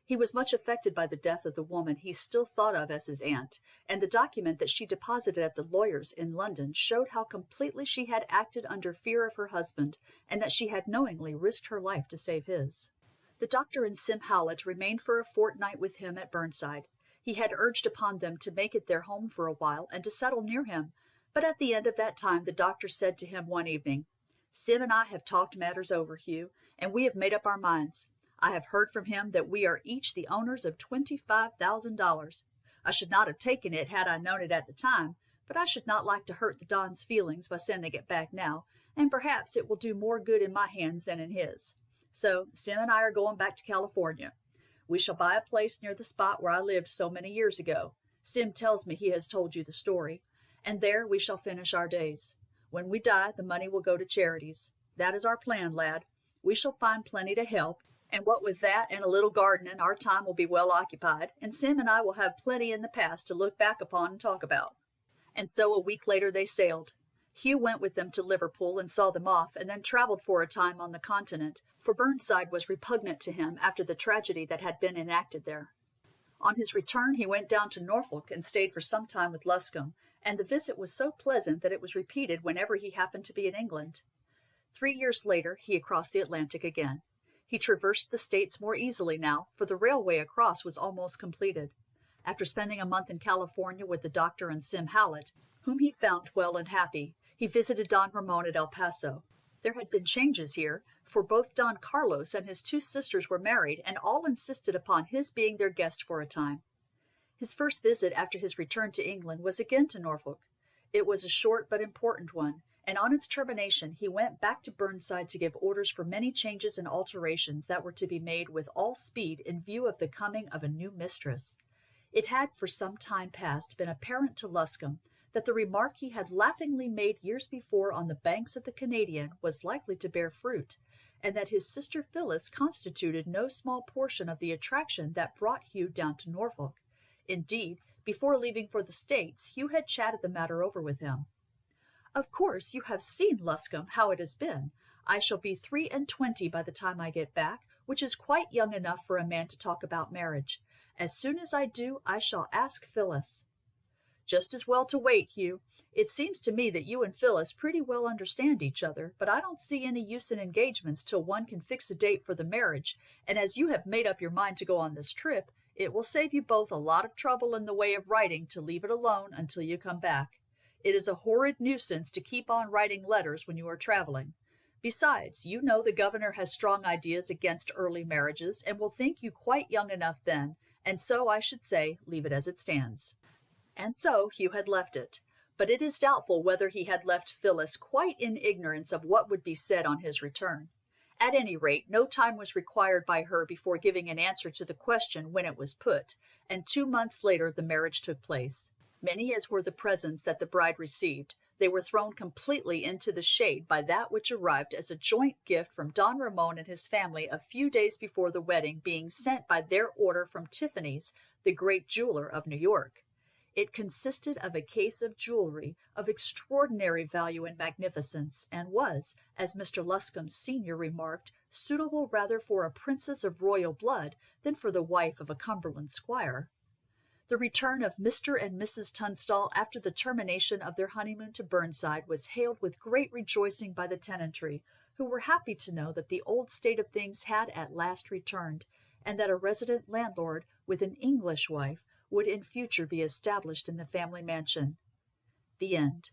Speaker 1: He was much affected by the death of the woman he still thought of as his aunt, and the document that she deposited at the lawyer's in London showed how completely she had acted under fear of her husband, and that she had knowingly risked her life to save his. The doctor and Sim Howlett remained for a fortnight with him at Burnside. He had urged upon them to make it their home for a while and to settle near him, but at the end of that time the doctor said to him one evening, "Sim and I have talked matters over, Hugh, and we have made up our minds. I have heard from him that we are each the owners of $25,000. I should not have taken it had I known it at the time, but I should not like to hurt the Don's feelings by sending it back now, and perhaps it will do more good in my hands than in his. So Sim and I are going back to California. We shall buy a place near the spot where I lived so many years ago. Sim tells me he has told you the story. And there we shall finish our days. When we die, the money will go to charities. That is our plan, lad. We shall find plenty to help, and what with that and a little gardening, our time will be well occupied, and Sim and I will have plenty in the past to look back upon and talk about." And so a week later they sailed. Hugh went with them to Liverpool and saw them off, and then traveled for a time on the continent, for Burnside was repugnant to him after the tragedy that had been enacted there. On his return he went down to Norfolk and stayed for some time with Luscombe, and the visit was so pleasant that it was repeated whenever he happened to be in England. 3 years later he had crossed the Atlantic again. He traversed the States more easily now, for the railway across was almost completed. After spending a month in California with the doctor and Sim Howlett, whom he found well and happy, he visited Don Ramon at El Paso. There had been changes here, for both Don Carlos and his 2 sisters were married, and all insisted upon his being their guest for a time. His first visit after his return to England was again to Norfolk. It was a short but important one, and on its termination he went back to Burnside to give orders for many changes and alterations that were to be made with all speed in view of the coming of a new mistress. It had for some time past been apparent to Luscombe that the remark he had laughingly made years before on the banks of the Canadian was likely to bear fruit, and that his sister Phyllis constituted no small portion of the attraction that brought Hugh down to Norfolk. Indeed, before leaving for the States, Hugh had chatted the matter over with him. "Of course, you have seen, Luscombe, how it has been. I shall be 23 by the time I get back, which is quite young enough for a man to talk about marriage. As soon as I do, I shall ask Phyllis." "Just as well to wait, Hugh. It seems to me that you and Phyllis pretty well understand each other, but I don't see any use in engagements till one can fix a date for the marriage, and as you have made up your mind to go on this trip, it will save you both a lot of trouble in the way of writing to leave it alone until you come back. It is a horrid nuisance to keep on writing letters when you are traveling. Besides, you know the governor has strong ideas against early marriages, and will think you quite young enough then, and so I should say, leave it as it stands." And so Hugh had left it, but it is doubtful whether he had left Phyllis quite in ignorance of what would be said on his return. At any rate, no time was required by her before giving an answer to the question when it was put, and 2 months later the marriage took place. Many as were the presents that the bride received, they were thrown completely into the shade by that which arrived as a joint gift from Don Ramon and his family a few days before the wedding, being sent by their order from Tiffany's, the great jeweler of New York. It consisted of a case of jewelry of extraordinary value and magnificence, and was, as Mr. Luscombe senior remarked, suitable rather for a princess of royal blood than for the wife of a Cumberland squire. The return of Mr. and Mrs. Tunstall after the termination of their honeymoon to Burnside was hailed with great rejoicing by the tenantry, who were happy to know that the old state of things had at last returned, and that a resident landlord with an English wife would in future be established in the family mansion. The end.